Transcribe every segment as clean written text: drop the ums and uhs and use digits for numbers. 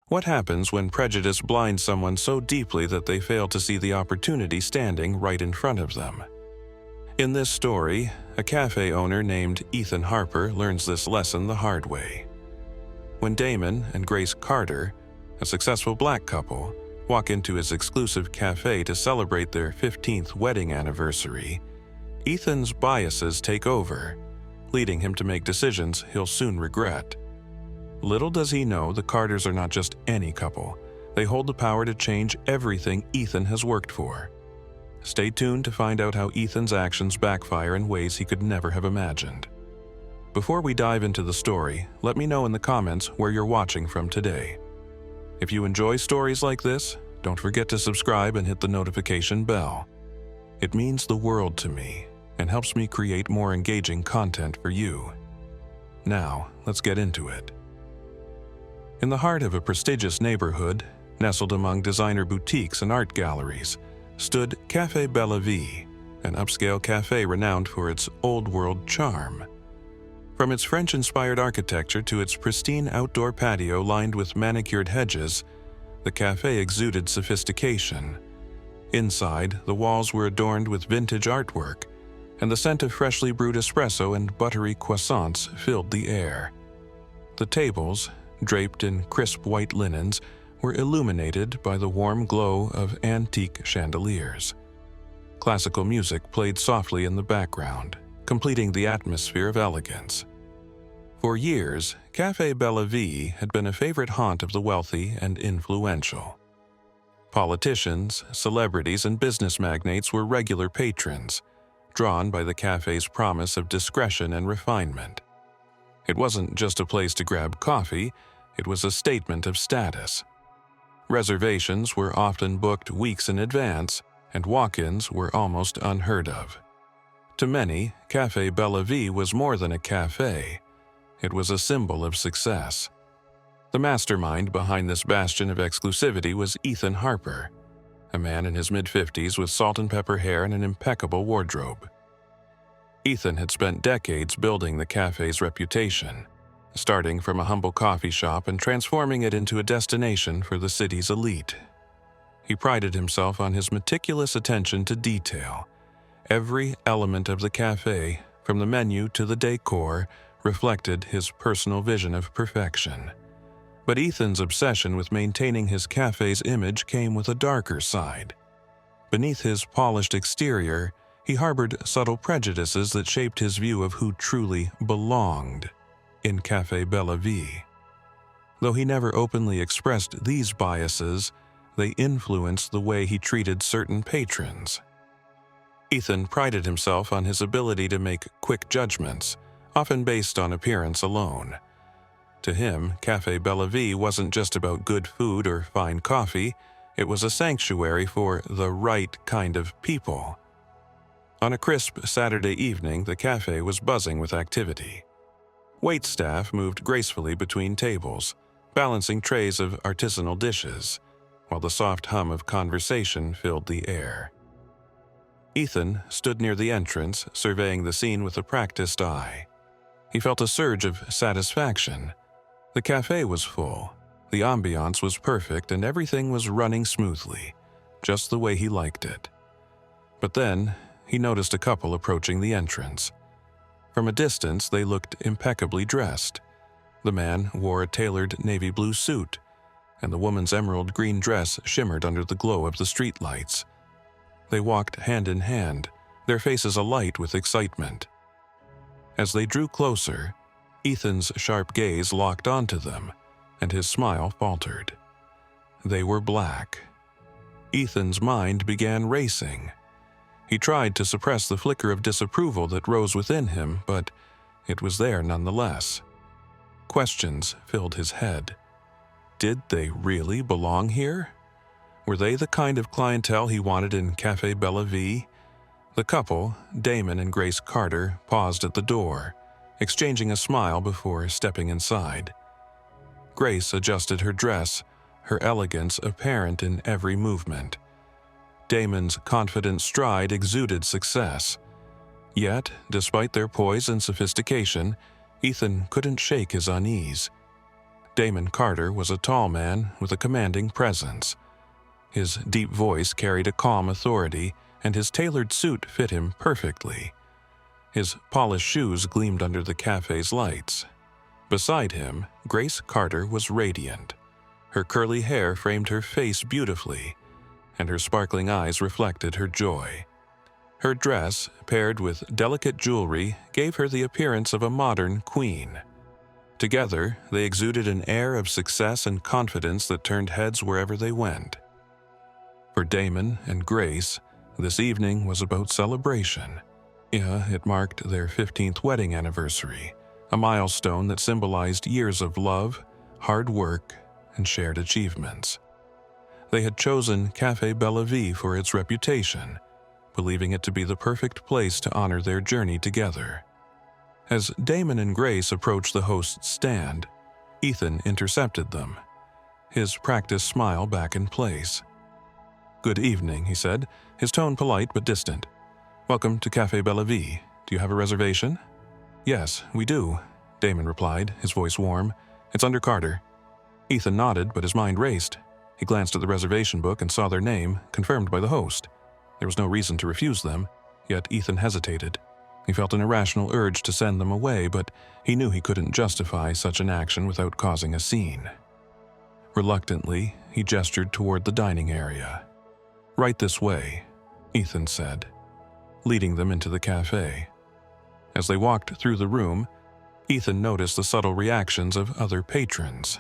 What happens when prejudice blinds someone so deeply that they fail to see the opportunity standing right in front of them? In this story, a cafe owner named Ethan Harper learns this lesson the hard way. When Damon and Grace Carter, a successful black couple, walk into his exclusive cafe to celebrate their 15th wedding anniversary, Ethan's biases take over, leading him to make decisions he'll soon regret. Little does he know the Carters are not just any couple. They hold the power to change everything Ethan has worked for. Stay tuned to find out how Ethan's actions backfire in ways he could never have imagined. Before we dive into the story, let me know in the comments where you're watching from today. If you enjoy stories like this, don't forget to subscribe and hit the notification bell. It means the world to me and helps me create more engaging content for you. Now, let's get into it. In the heart of a prestigious neighborhood, nestled among designer boutiques and art galleries, stood Café Bella Vie, an upscale cafe renowned for its old-world charm. From its French-inspired architecture to its pristine outdoor patio lined with manicured hedges, the cafe exuded sophistication. Inside, the walls were adorned with vintage artwork, and the scent of freshly brewed espresso and buttery croissants filled the air. The tables, draped in crisp white linens, were illuminated by the warm glow of antique chandeliers. Classical music played softly in the background, completing the atmosphere of elegance. For years, Café Bella Vie had been a favorite haunt of the wealthy and influential. Politicians, celebrities, and business magnates were regular patrons, drawn by the cafe's promise of discretion and refinement. It wasn't just a place to grab coffee, it was a statement of status. Reservations were often booked weeks in advance, and walk-ins were almost unheard of. To many, Café Bella Vie was more than a cafe. It was a symbol of success. The mastermind behind this bastion of exclusivity was Ethan Harper, a man in his mid-50s with salt and pepper hair and an impeccable wardrobe. Ethan had spent decades building the cafe's reputation, starting from a humble coffee shop and transforming it into a destination for the city's elite. He prided himself on his meticulous attention to detail. Every element of the cafe, from the menu to the decor, reflected his personal vision of perfection. But Ethan's obsession with maintaining his cafe's image came with a darker side. Beneath his polished exterior, he harbored subtle prejudices that shaped his view of who truly belonged in Café Bella Vie. Though he never openly expressed these biases, they influenced the way he treated certain patrons. Ethan prided himself on his ability to make quick judgments, often based on appearance alone. To him, Café Bella Vie wasn't just about good food or fine coffee, it was a sanctuary for the right kind of people. On a crisp Saturday evening, the cafe was buzzing with activity. Waitstaff moved gracefully between tables, balancing trays of artisanal dishes, while the soft hum of conversation filled the air. Ethan stood near the entrance, surveying the scene with a practiced eye. He felt a surge of satisfaction. The cafe was full, the ambiance was perfect, and everything was running smoothly, just the way he liked it. But then, he noticed a couple approaching the entrance. From a distance, they looked impeccably dressed. The man wore a tailored navy blue suit, and the woman's emerald green dress shimmered under the glow of the streetlights. They walked hand in hand, their faces alight with excitement. As they drew closer, Ethan's sharp gaze locked onto them, and his smile faltered. They were black. Ethan's mind began racing. He tried to suppress the flicker of disapproval that rose within him, but it was there nonetheless. Questions filled his head. Did they really belong here? Were they the kind of clientele he wanted in Café Bella Vie? The couple, Damon and Grace Carter, paused at the door, exchanging a smile before stepping inside. Grace adjusted her dress, her elegance apparent in every movement. Damon's confident stride exuded success. Yet, despite their poise and sophistication, Ethan couldn't shake his unease. Damon Carter was a tall man with a commanding presence. His deep voice carried a calm authority, and his tailored suit fit him perfectly. His polished shoes gleamed under the cafe's lights. Beside him, Grace Carter was radiant. Her curly hair framed her face beautifully, and her sparkling eyes reflected her joy. Her dress, paired with delicate jewelry, gave her the appearance of a modern queen. Together, they exuded an air of success and confidence that turned heads wherever they went. For Damon and Grace, this evening was about celebration. It marked their 15th wedding anniversary, a milestone that symbolized years of love, hard work, and shared achievements. They had chosen Café Bella Vie for its reputation, believing it to be the perfect place to honor their journey together. As Damon and Grace approached the host's stand, Ethan intercepted them, his practiced smile back in place. "Good evening," he said, his tone polite but distant. "Welcome to Café Bella Vie. Do you have a reservation?" "Yes, we do," Damon replied, his voice warm. "It's under Carter." Ethan nodded, but his mind raced. He glanced at the reservation book and saw their name, confirmed by the host. There was no reason to refuse them, yet Ethan hesitated. He felt an irrational urge to send them away, but he knew he couldn't justify such an action without causing a scene. Reluctantly, he gestured toward the dining area. "Right this way," Ethan said, leading them into the cafe. As they walked through the room, Ethan noticed the subtle reactions of other patrons.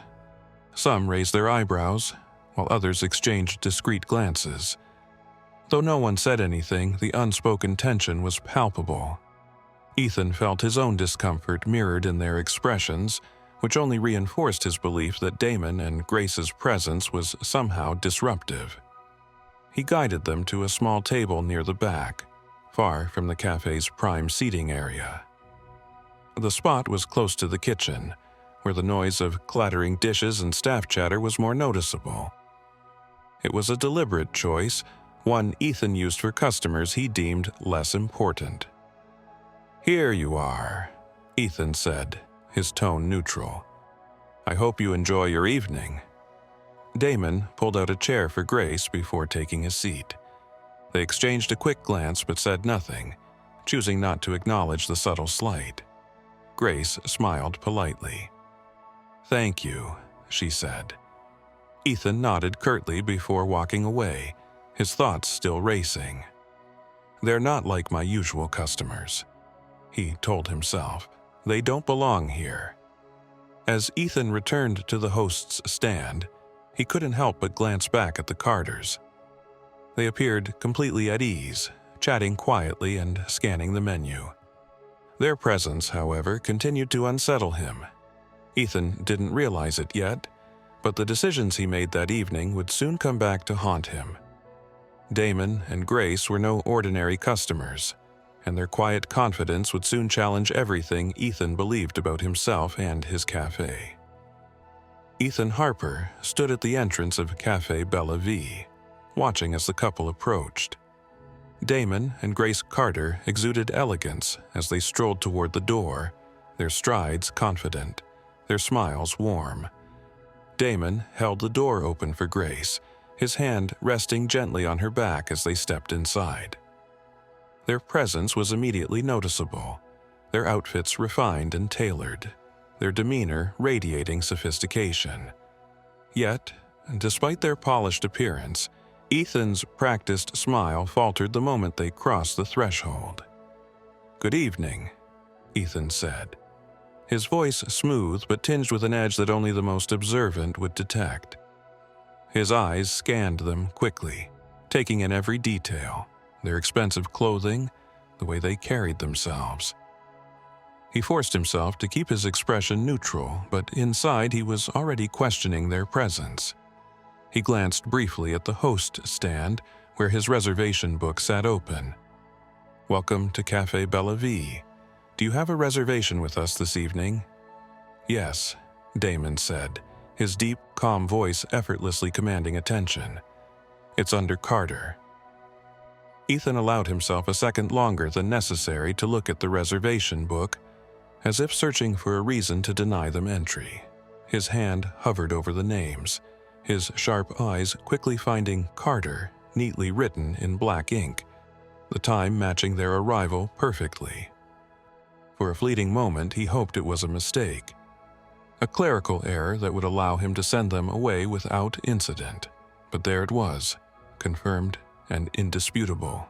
Some raised their eyebrows, while others exchanged discreet glances. Though no one said anything, the unspoken tension was palpable. Ethan felt his own discomfort mirrored in their expressions, which only reinforced his belief that Damon and Grace's presence was somehow disruptive. He guided them to a small table near the back, far from the cafe's prime seating area. The spot was close to the kitchen, where the noise of clattering dishes and staff chatter was more noticeable. It was a deliberate choice, one Ethan used for customers he deemed less important. "Here you are," Ethan said, his tone neutral. "I hope you enjoy your evening." Damon pulled out a chair for Grace before taking a seat. They exchanged a quick glance but said nothing, choosing not to acknowledge the subtle slight. Grace smiled politely. "Thank you," she said. Ethan nodded curtly before walking away, his thoughts still racing. "They're not like my usual customers," he told himself. "They don't belong here." As Ethan returned to the host's stand, he couldn't help but glance back at the Carters. They appeared completely at ease, chatting quietly and scanning the menu. Their presence, however, continued to unsettle him. Ethan didn't realize it yet, but the decisions he made that evening would soon come back to haunt him. Damon and Grace were no ordinary customers, and their quiet confidence would soon challenge everything Ethan believed about himself and his cafe. Ethan Harper stood at the entrance of Café Bella Vie, watching as the couple approached. Damon and Grace Carter exuded elegance as they strolled toward the door, their strides confident, their smiles warm. Damon held the door open for Grace, his hand resting gently on her back as they stepped inside. Their presence was immediately noticeable, their outfits refined and tailored, their demeanor radiating sophistication. Yet, despite their polished appearance, Ethan's practiced smile faltered the moment they crossed the threshold. "Good evening," Ethan said, his voice smooth but tinged with an edge that only the most observant would detect. His eyes scanned them quickly, taking in every detail, their expensive clothing, the way they carried themselves. He forced himself to keep his expression neutral, but inside he was already questioning their presence. He glanced briefly at the host stand, where his reservation book sat open. "Welcome to Café Bella Vie. Do you have a reservation with us this evening?" "Yes," Damon said, his deep, calm voice effortlessly commanding attention. "It's under Carter." Ethan allowed himself a second longer than necessary to look at the reservation book, as if searching for a reason to deny them entry. His hand hovered over the names, his sharp eyes quickly finding Carter neatly written in black ink, the time matching their arrival perfectly. For a fleeting moment, he hoped it was a mistake, a clerical error that would allow him to send them away without incident. But there it was, confirmed and indisputable.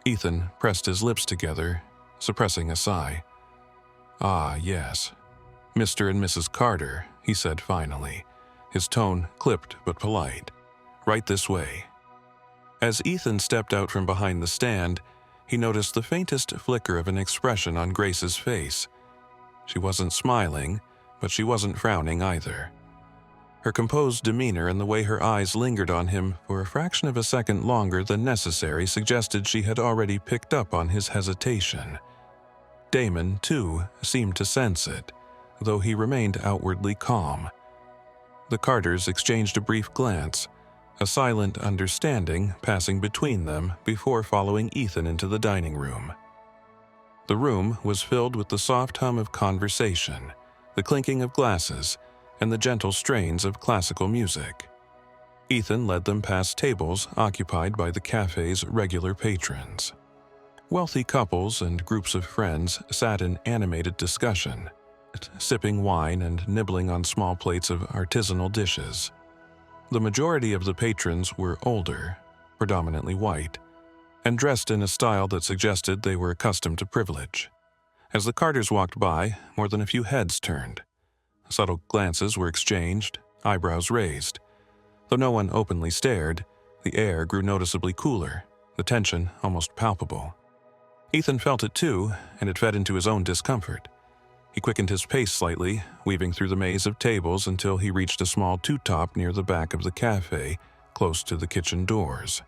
Ethan pressed his lips together, suppressing a sigh. "Ah, yes. Mr. and Mrs. Carter," he said finally, his tone clipped but polite. "Right this way." As Ethan stepped out from behind the stand, he noticed the faintest flicker of an expression on Grace's face. She wasn't smiling, but she wasn't frowning either. Her composed demeanor and the way her eyes lingered on him for a fraction of a second longer than necessary suggested she had already picked up on his hesitation. Damon, too, seemed to sense it, though he remained outwardly calm. The Carters exchanged a brief glance, a silent understanding passing between them before following Ethan into the dining room. The room was filled with the soft hum of conversation, the clinking of glasses, and the gentle strains of classical music. Ethan led them past tables occupied by the cafe's regular patrons. Wealthy couples and groups of friends sat in animated discussion, sipping wine and nibbling on small plates of artisanal dishes. The majority of the patrons were older, predominantly white, and dressed in a style that suggested they were accustomed to privilege. As the Carters walked by, more than a few heads turned. Subtle glances were exchanged, eyebrows raised. Though no one openly stared, the air grew noticeably cooler, the tension almost palpable. Ethan felt it too, and it fed into his own discomfort. He quickened his pace slightly, weaving through the maze of tables until he reached a small two-top near the back of the cafe, close to the kitchen doors.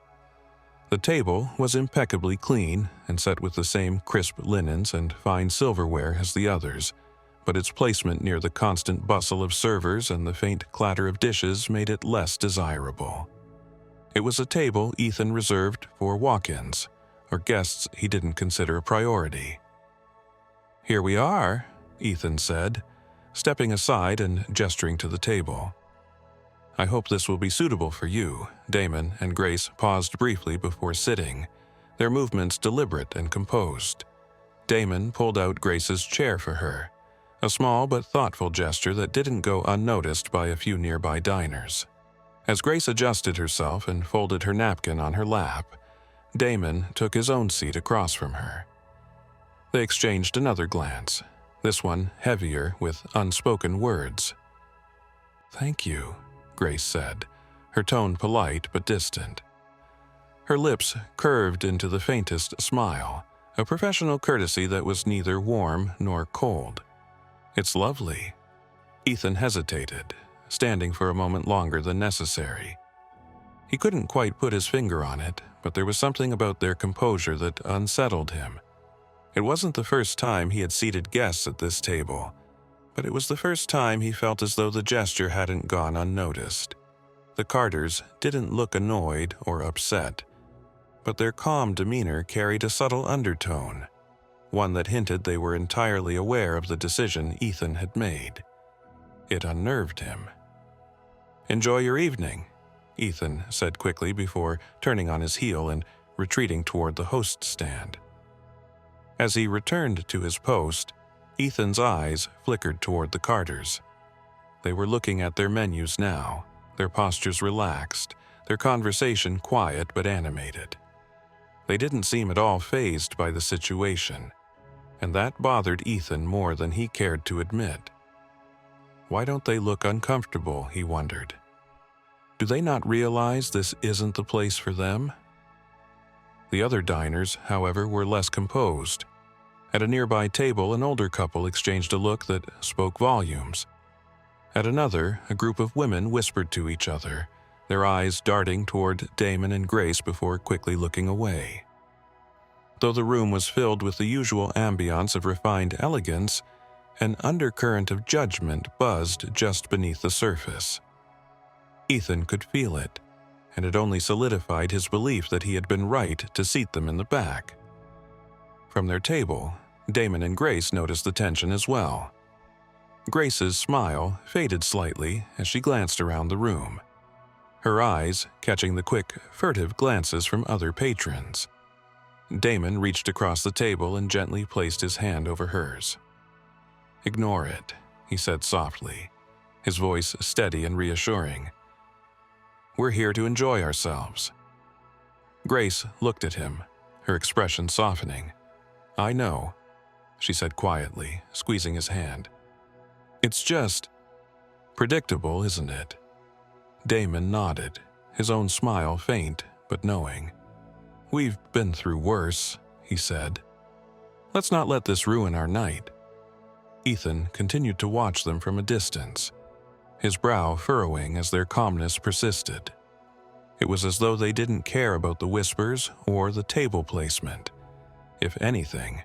The table was impeccably clean and set with the same crisp linens and fine silverware as the others, but its placement near the constant bustle of servers and the faint clatter of dishes made it less desirable. It was a table Ethan reserved for walk-ins, or guests he didn't consider a priority. "Here we are," Ethan said, stepping aside and gesturing to the table. "I hope this will be suitable for you." Damon and Grace paused briefly before sitting, their movements deliberate and composed. Damon pulled out Grace's chair for her, a small but thoughtful gesture that didn't go unnoticed by a few nearby diners. As Grace adjusted herself and folded her napkin on her lap, Damon took his own seat across from her. They exchanged another glance, this one heavier with unspoken words. "Thank you," Grace said, her tone polite but distant. Her lips curved into the faintest smile, a professional courtesy that was neither warm nor cold. "It's lovely." Ethan hesitated, standing for a moment longer than necessary. He couldn't quite put his finger on it, but there was something about their composure that unsettled him. It wasn't the first time he had seated guests at this table, but it was the first time he felt as though the gesture hadn't gone unnoticed. The Carters didn't look annoyed or upset, but their calm demeanor carried a subtle undertone, one that hinted they were entirely aware of the decision Ethan had made. It unnerved him. "Enjoy your evening," Ethan said quickly before turning on his heel and retreating toward the host stand. As he returned to his post, Ethan's eyes flickered toward the Carters. They were looking at their menus now, their postures relaxed, their conversation quiet but animated. They didn't seem at all fazed by the situation, and that bothered Ethan more than he cared to admit. Why don't they look uncomfortable, he wondered. Do they not realize this isn't the place for them? The other diners, however, were less composed. At a nearby table, an older couple exchanged a look that spoke volumes. At another, a group of women whispered to each other, their eyes darting toward Damon and Grace before quickly looking away. Though the room was filled with the usual ambiance of refined elegance, an undercurrent of judgment buzzed just beneath the surface. Ethan could feel it, and it only solidified his belief that he had been right to seat them in the back. From their table, Damon and Grace noticed the tension as well. Grace's smile faded slightly as she glanced around the room, her eyes catching the quick, furtive glances from other patrons. Damon reached across the table and gently placed his hand over hers. "Ignore it," he said softly, his voice steady and reassuring. "We're here to enjoy ourselves." Grace looked at him, her expression softening. "I know," she said quietly, squeezing his hand. "It's just predictable, isn't it?" Damon nodded, his own smile faint but knowing. "We've been through worse," he said. "Let's not let this ruin our night." Ethan continued to watch them from a distance, his brow furrowing as their calmness persisted. It was as though they didn't care about the whispers or the table placement. If anything,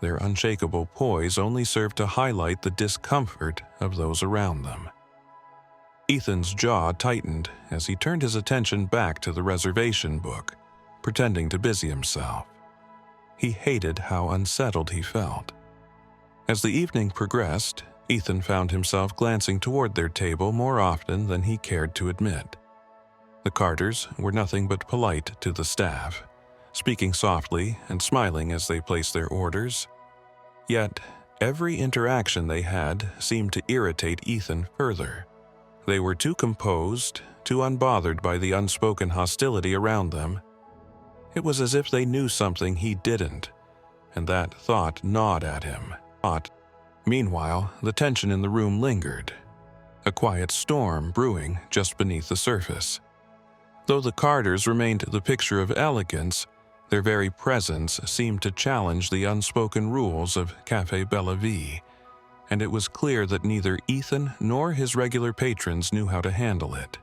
their unshakable poise only served to highlight the discomfort of those around them. Ethan's jaw tightened as he turned his attention back to the reservation book, pretending to busy himself. He hated how unsettled he felt. As the evening progressed, Ethan found himself glancing toward their table more often than he cared to admit. The Carters were nothing but polite to the staff, speaking softly and smiling as they placed their orders. Yet, every interaction they had seemed to irritate Ethan further. They were too composed, too unbothered by the unspoken hostility around them. It was as if they knew something he didn't, and that thought gnawed at him. Meanwhile, the tension in the room lingered, a quiet storm brewing just beneath the surface. Though the Carters remained the picture of elegance, their very presence seemed to challenge the unspoken rules of Café Bella Vie, and it was clear that neither Ethan nor his regular patrons knew how to handle it.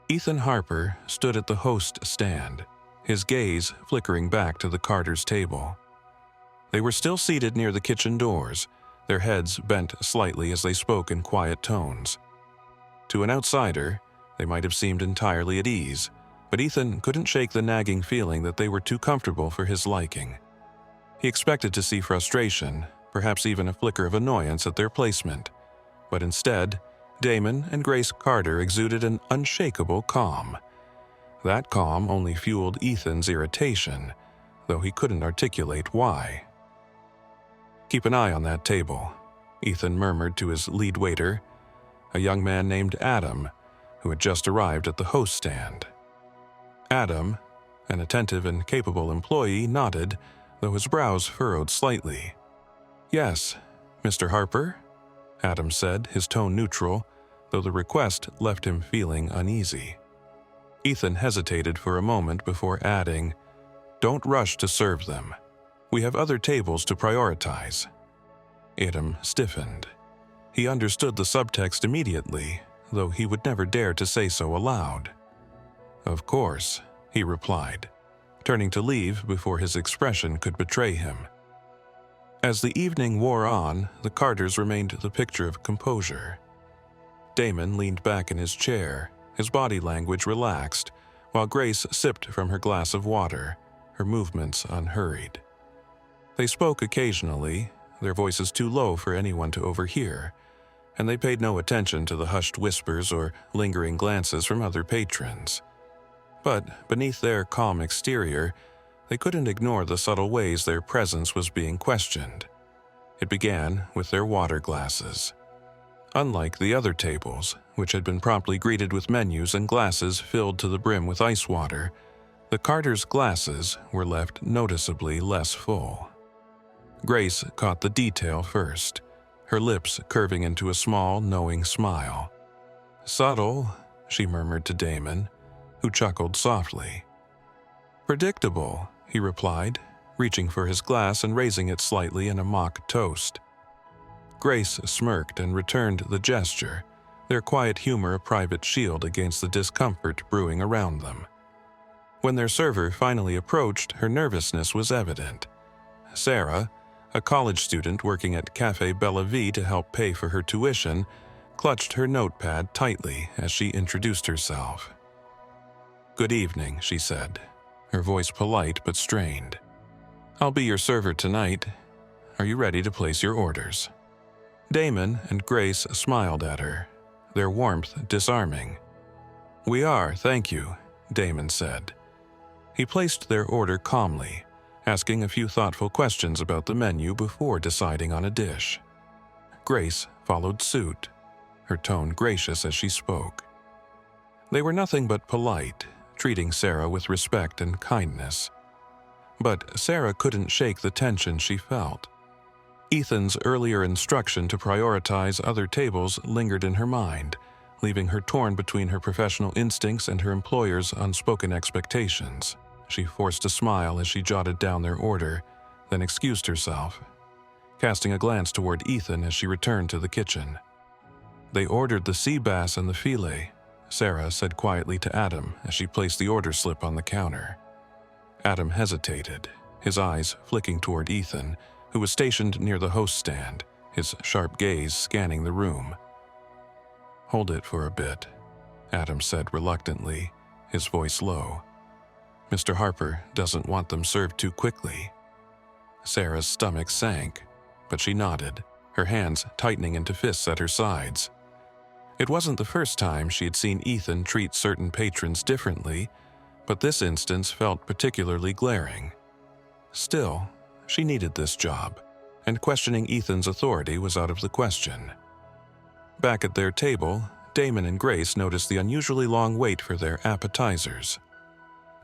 Ethan Harper stood at the host stand, his gaze flickering back to the Carters' table. They were still seated near the kitchen doors, their heads bent slightly as they spoke in quiet tones. To an outsider, they might have seemed entirely at ease, but Ethan couldn't shake the nagging feeling that they were too comfortable for his liking. He expected to see frustration, perhaps even a flicker of annoyance at their placement, but instead, Damon and Grace Carter exuded an unshakable calm. That calm only fueled Ethan's irritation, though he couldn't articulate why. "Keep an eye on that table," Ethan murmured to his lead waiter, a young man named Adam, who had just arrived at the host stand. Adam, an attentive and capable employee, nodded, though his brows furrowed slightly. "Yes, Mr. Harper," Adam said, his tone neutral, though the request left him feeling uneasy. Ethan hesitated for a moment before adding, "Don't rush to serve them. We have other tables to prioritize." Adam stiffened. He understood the subtext immediately, though he would never dare to say so aloud. "Of course," he replied, turning to leave before his expression could betray him. As the evening wore on, the Carters remained the picture of composure. Damon leaned back in his chair, his body language relaxed, while Grace sipped from her glass of water, her movements unhurried. They spoke occasionally, their voices too low for anyone to overhear, and they paid no attention to the hushed whispers or lingering glances from other patrons. But beneath their calm exterior, they couldn't ignore the subtle ways their presence was being questioned. It began with their water glasses. Unlike the other tables, which had been promptly greeted with menus and glasses filled to the brim with ice water, the Carters' glasses were left noticeably less full. Grace caught the detail first, her lips curving into a small, knowing smile. "Subtle," she murmured to Damon, who chuckled softly. "Predictable," he replied, reaching for his glass and raising it slightly in a mock toast. Grace smirked and returned the gesture, their quiet humor a private shield against the discomfort brewing around them. When their server finally approached, her nervousness was evident. Sarah, a college student working at Café Bella Vie to help pay for her tuition, clutched her notepad tightly as she introduced herself. "Good evening," she said, her voice polite but strained. "I'll be your server tonight. Are you ready to place your orders?" Damon and Grace smiled at her, their warmth disarming. "We are, thank you," Damon said. He placed their order calmly, asking a few thoughtful questions about the menu before deciding on a dish. Grace followed suit, her tone gracious as she spoke. They were nothing but polite, treating Sarah with respect and kindness. But Sarah couldn't shake the tension she felt. Ethan's earlier instruction to prioritize other tables lingered in her mind, leaving her torn between her professional instincts and her employer's unspoken expectations. She forced a smile as she jotted down their order, then excused herself, casting a glance toward Ethan as she returned to the kitchen. "They ordered the sea bass and the filet," Sarah said quietly to Adam as she placed the order slip on the counter. Adam hesitated, his eyes flicking toward Ethan, who was stationed near the host stand, his sharp gaze scanning the room. "Hold it for a bit," Adam said reluctantly, his voice low. "Mr. Harper doesn't want them served too quickly." Sarah's stomach sank, but she nodded, her hands tightening into fists at her sides. It wasn't the first time she had seen Ethan treat certain patrons differently, but this instance felt particularly glaring. Still, she needed this job, and questioning Ethan's authority was out of the question. Back at their table, Damon and Grace noticed the unusually long wait for their appetizers.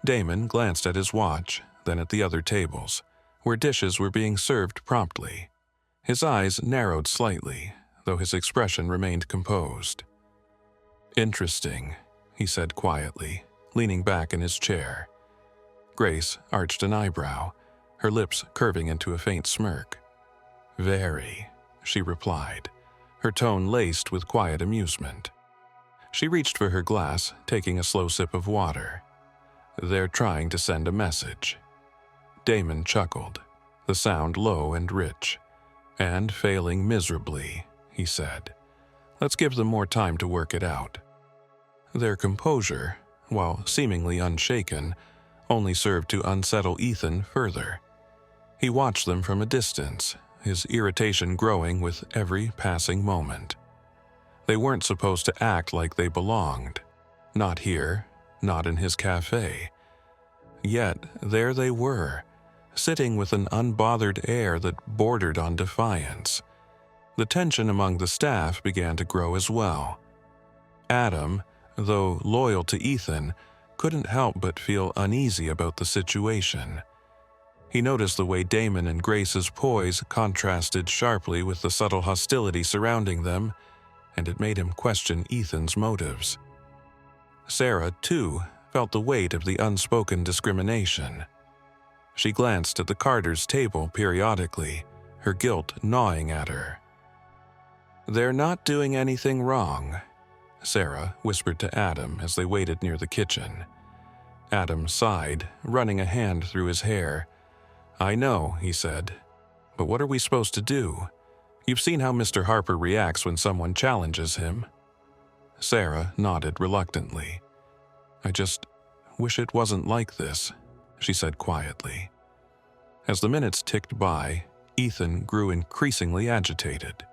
Damon glanced at his watch, then at the other tables, where dishes were being served promptly. His eyes narrowed slightly, though his expression remained composed. "Interesting," he said quietly, leaning back in his chair. Grace arched an eyebrow, her lips curving into a faint smirk. "Very," she replied, her tone laced with quiet amusement. She reached for her glass, taking a slow sip of water. "They're trying to send a message." Damon chuckled, the sound low and rich. "And failing miserably," he said. "Let's give them more time to work it out." Their composure, while seemingly unshaken, only served to unsettle Ethan further. He watched them from a distance, his irritation growing with every passing moment. They weren't supposed to act like they belonged. Not here, not in his cafe. Yet there they were, sitting with an unbothered air that bordered on defiance. The tension among the staff began to grow as well. Adam, though loyal to Ethan, couldn't help but feel uneasy about the situation. He noticed the way Damon and Grace's poise contrasted sharply with the subtle hostility surrounding them, and it made him question Ethan's motives. Sarah, too, felt the weight of the unspoken discrimination. She glanced at the Carters' table periodically, her guilt gnawing at her. "They're not doing anything wrong," Sarah whispered to Adam as they waited near the kitchen. Adam sighed, running a hand through his hair. "I know," he said, "but what are we supposed to do? You've seen how Mr. Harper reacts when someone challenges him." Sarah nodded reluctantly. "I just wish it wasn't like this," she said quietly. As the minutes ticked by, Ethan grew increasingly agitated.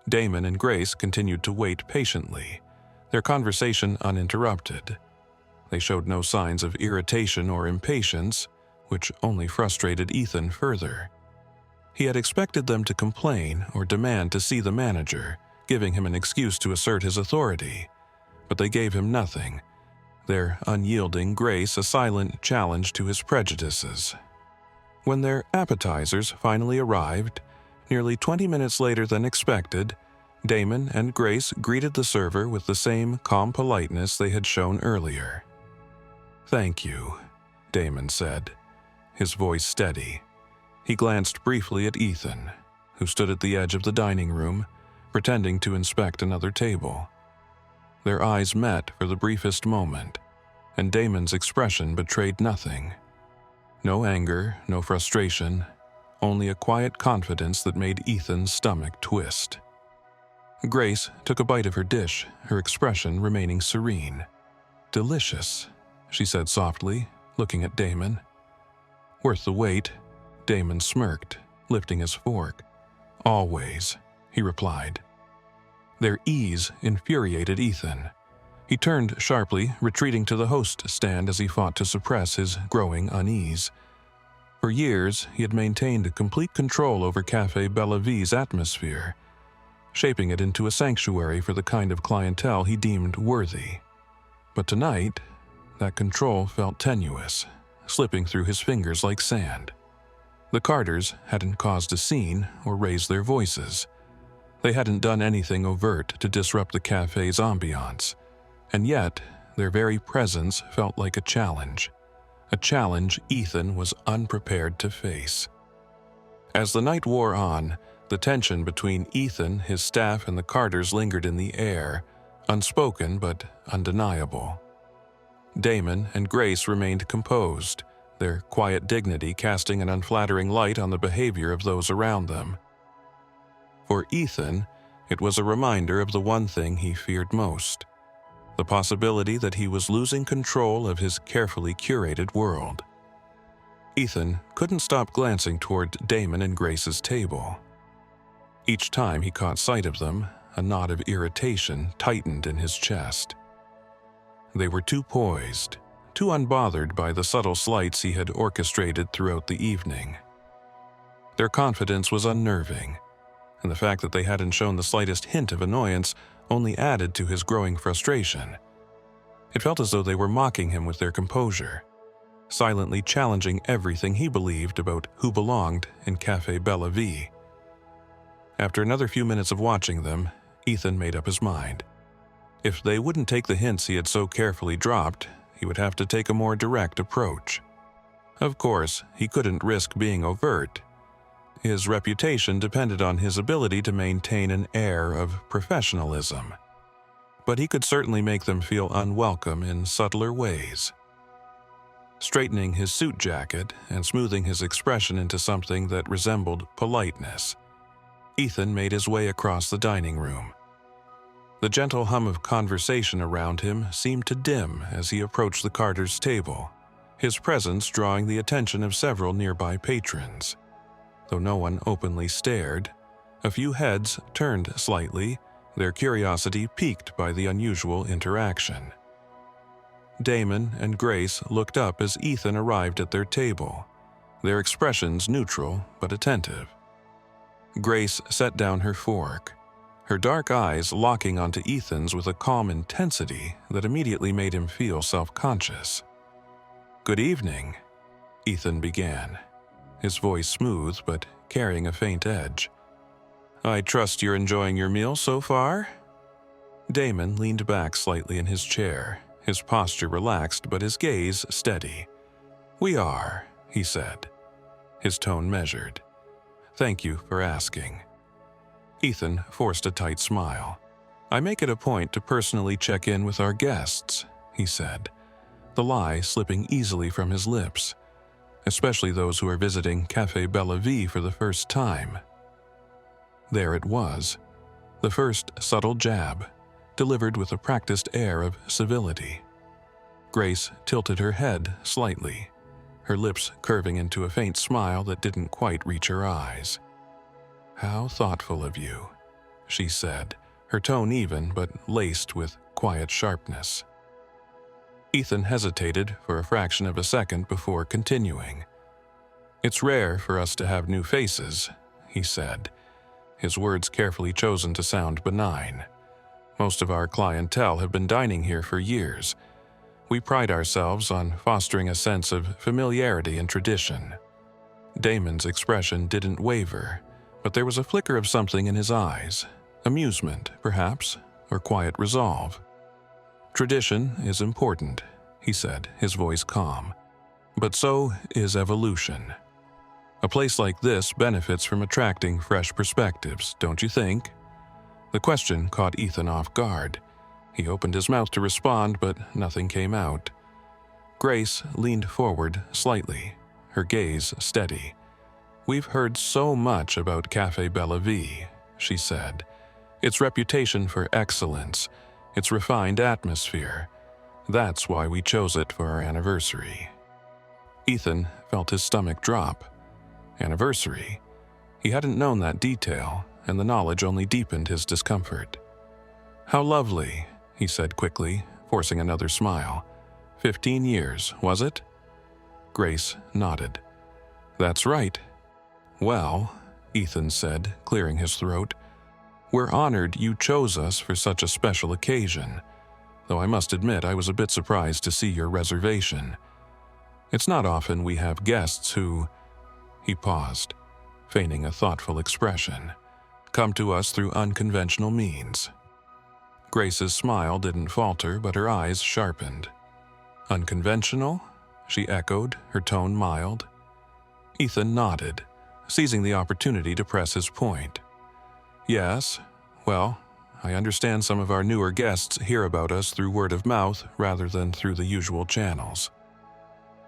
Damon and Grace continued to wait patiently, their conversation uninterrupted. They showed no signs of irritation or impatience, which only frustrated Ethan further. He had expected them to complain or demand to see the manager, giving him an excuse to assert his authority. But they gave him nothing, their unyielding Grace a silent challenge to his prejudices. When their appetizers finally arrived, nearly 20 minutes later than expected, Damon and Grace greeted the server with the same calm politeness they had shown earlier. "Thank you," Damon said, his voice steady. He glanced briefly at Ethan, who stood at the edge of the dining room, pretending to inspect another table. Their eyes met for the briefest moment, and Damon's expression betrayed nothing. No anger, no frustration, only a quiet confidence that made Ethan's stomach twist. Grace took a bite of her dish, her expression remaining serene. "Delicious," she said softly, looking at Damon. "Worth the wait," Damon smirked, lifting his fork. "Always," he replied. Their ease infuriated Ethan. He turned sharply, retreating to the host stand as he fought to suppress his growing unease. For years, he had maintained complete control over Café Bella Vie's atmosphere, shaping it into a sanctuary for the kind of clientele he deemed worthy. But tonight, that control felt tenuous, slipping through his fingers like sand. The Carters hadn't caused a scene or raised their voices. They hadn't done anything overt to disrupt the cafe's ambiance, and yet their very presence felt like a challenge Ethan was unprepared to face. As the night wore on, the tension between Ethan, his staff, and the Carters lingered in the air, unspoken but undeniable. Damon and Grace remained composed, their quiet dignity casting an unflattering light on the behavior of those around them. For Ethan, it was a reminder of the one thing he feared most: the possibility that he was losing control of his carefully curated world. Ethan couldn't stop glancing toward Damon and Grace's table. Each time he caught sight of them, a knot of irritation tightened in his chest. They were too poised, too unbothered by the subtle slights he had orchestrated throughout the evening. Their confidence was unnerving, and the fact that they hadn't shown the slightest hint of annoyance only added to his growing frustration. It felt as though they were mocking him with their composure, silently challenging everything he believed about who belonged in Café Bella Vie. After another few minutes of watching them, Ethan made up his mind. If they wouldn't take the hints he had so carefully dropped, he would have to take a more direct approach. Of course, he couldn't risk being overt. His reputation depended on his ability to maintain an air of professionalism. But he could certainly make them feel unwelcome in subtler ways. Straightening his suit jacket and smoothing his expression into something that resembled politeness, Ethan made his way across the dining room. The gentle hum of conversation around him seemed to dim as he approached the Carters' table, his presence drawing the attention of several nearby patrons. Though no one openly stared, a few heads turned slightly, their curiosity piqued by the unusual interaction. Damon and Grace looked up as Ethan arrived at their table, their expressions neutral but attentive. Grace set down her fork, her dark eyes locking onto Ethan's with a calm intensity that immediately made him feel self-conscious. "Good evening," Ethan began, his voice smooth but carrying a faint edge. "I trust you're enjoying your meal so far?" Damon leaned back slightly in his chair, his posture relaxed but his gaze steady. "We are," he said, his tone measured. "Thank you for asking." Ethan forced a tight smile. "I make it a point to personally check in with our guests," he said, the lie slipping easily from his lips, especially those who are visiting Café Bella Vie for the first time. There it was, the first subtle jab, delivered with a practiced air of civility. Grace tilted her head slightly, her lips curving into a faint smile that didn't quite reach her eyes. "How thoughtful of you," she said, her tone even but laced with quiet sharpness. Ethan hesitated for a fraction of a second before continuing. "It's rare for us to have new faces," he said, his words carefully chosen to sound benign. "Most of our clientele have been dining here for years. We pride ourselves on fostering a sense of familiarity and tradition." Damon's expression didn't waver, but there was a flicker of something in his eyes, amusement, perhaps, or quiet resolve. "Tradition is important," he said, his voice calm. "But so is evolution. A place like this benefits from attracting fresh perspectives, don't you think?" The question caught Ethan off guard. He opened his mouth to respond, but nothing came out. Grace leaned forward slightly, her gaze steady. "We've heard so much about Café Bella Vie," she said. "Its reputation for excellence, its refined atmosphere. That's why we chose it for our anniversary." Ethan felt his stomach drop. Anniversary? He hadn't known that detail, and the knowledge only deepened his discomfort. "How lovely," he said quickly, forcing another smile. 15 years, was it? Grace nodded. "That's right." "Well," Ethan said, clearing his throat, "we're honored you chose us for such a special occasion, though I must admit I was a bit surprised to see your reservation. It's not often we have guests who—" He paused, feigning a thoughtful expression. "Come to us through unconventional means." Grace's smile didn't falter, but her eyes sharpened. "Unconventional?" she echoed, her tone mild. Ethan nodded, seizing the opportunity to press his point. "Yes, well, I understand some of our newer guests hear about us through word of mouth rather than through the usual channels."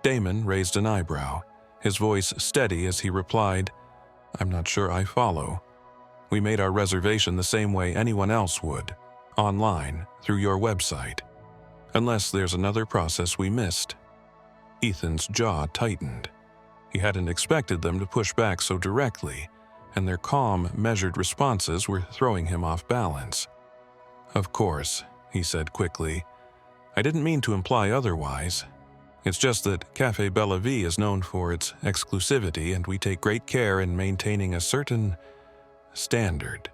Damon raised an eyebrow, his voice steady as he replied, "I'm not sure I follow. We made our reservation the same way anyone else would, online, through your website. Unless there's another process we missed." Ethan's jaw tightened. He hadn't expected them to push back so directly, and their calm, measured responses were throwing him off balance. "Of course," he said quickly. "I didn't mean to imply otherwise. It's just that Café Bella Vie is known for its exclusivity, and we take great care in maintaining a certain standard."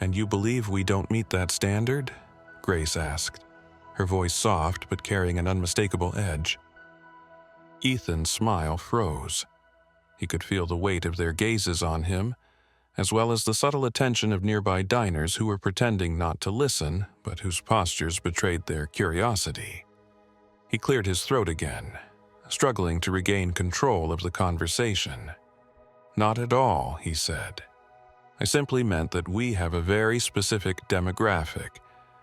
"And you believe we don't meet that standard?" Grace asked, her voice soft but carrying an unmistakable edge. Ethan's smile froze. He could feel the weight of their gazes on him, as well as the subtle attention of nearby diners who were pretending not to listen, but whose postures betrayed their curiosity. He cleared his throat again, struggling to regain control of the conversation. "Not at all," he said. "I simply meant that we have a very specific demographic,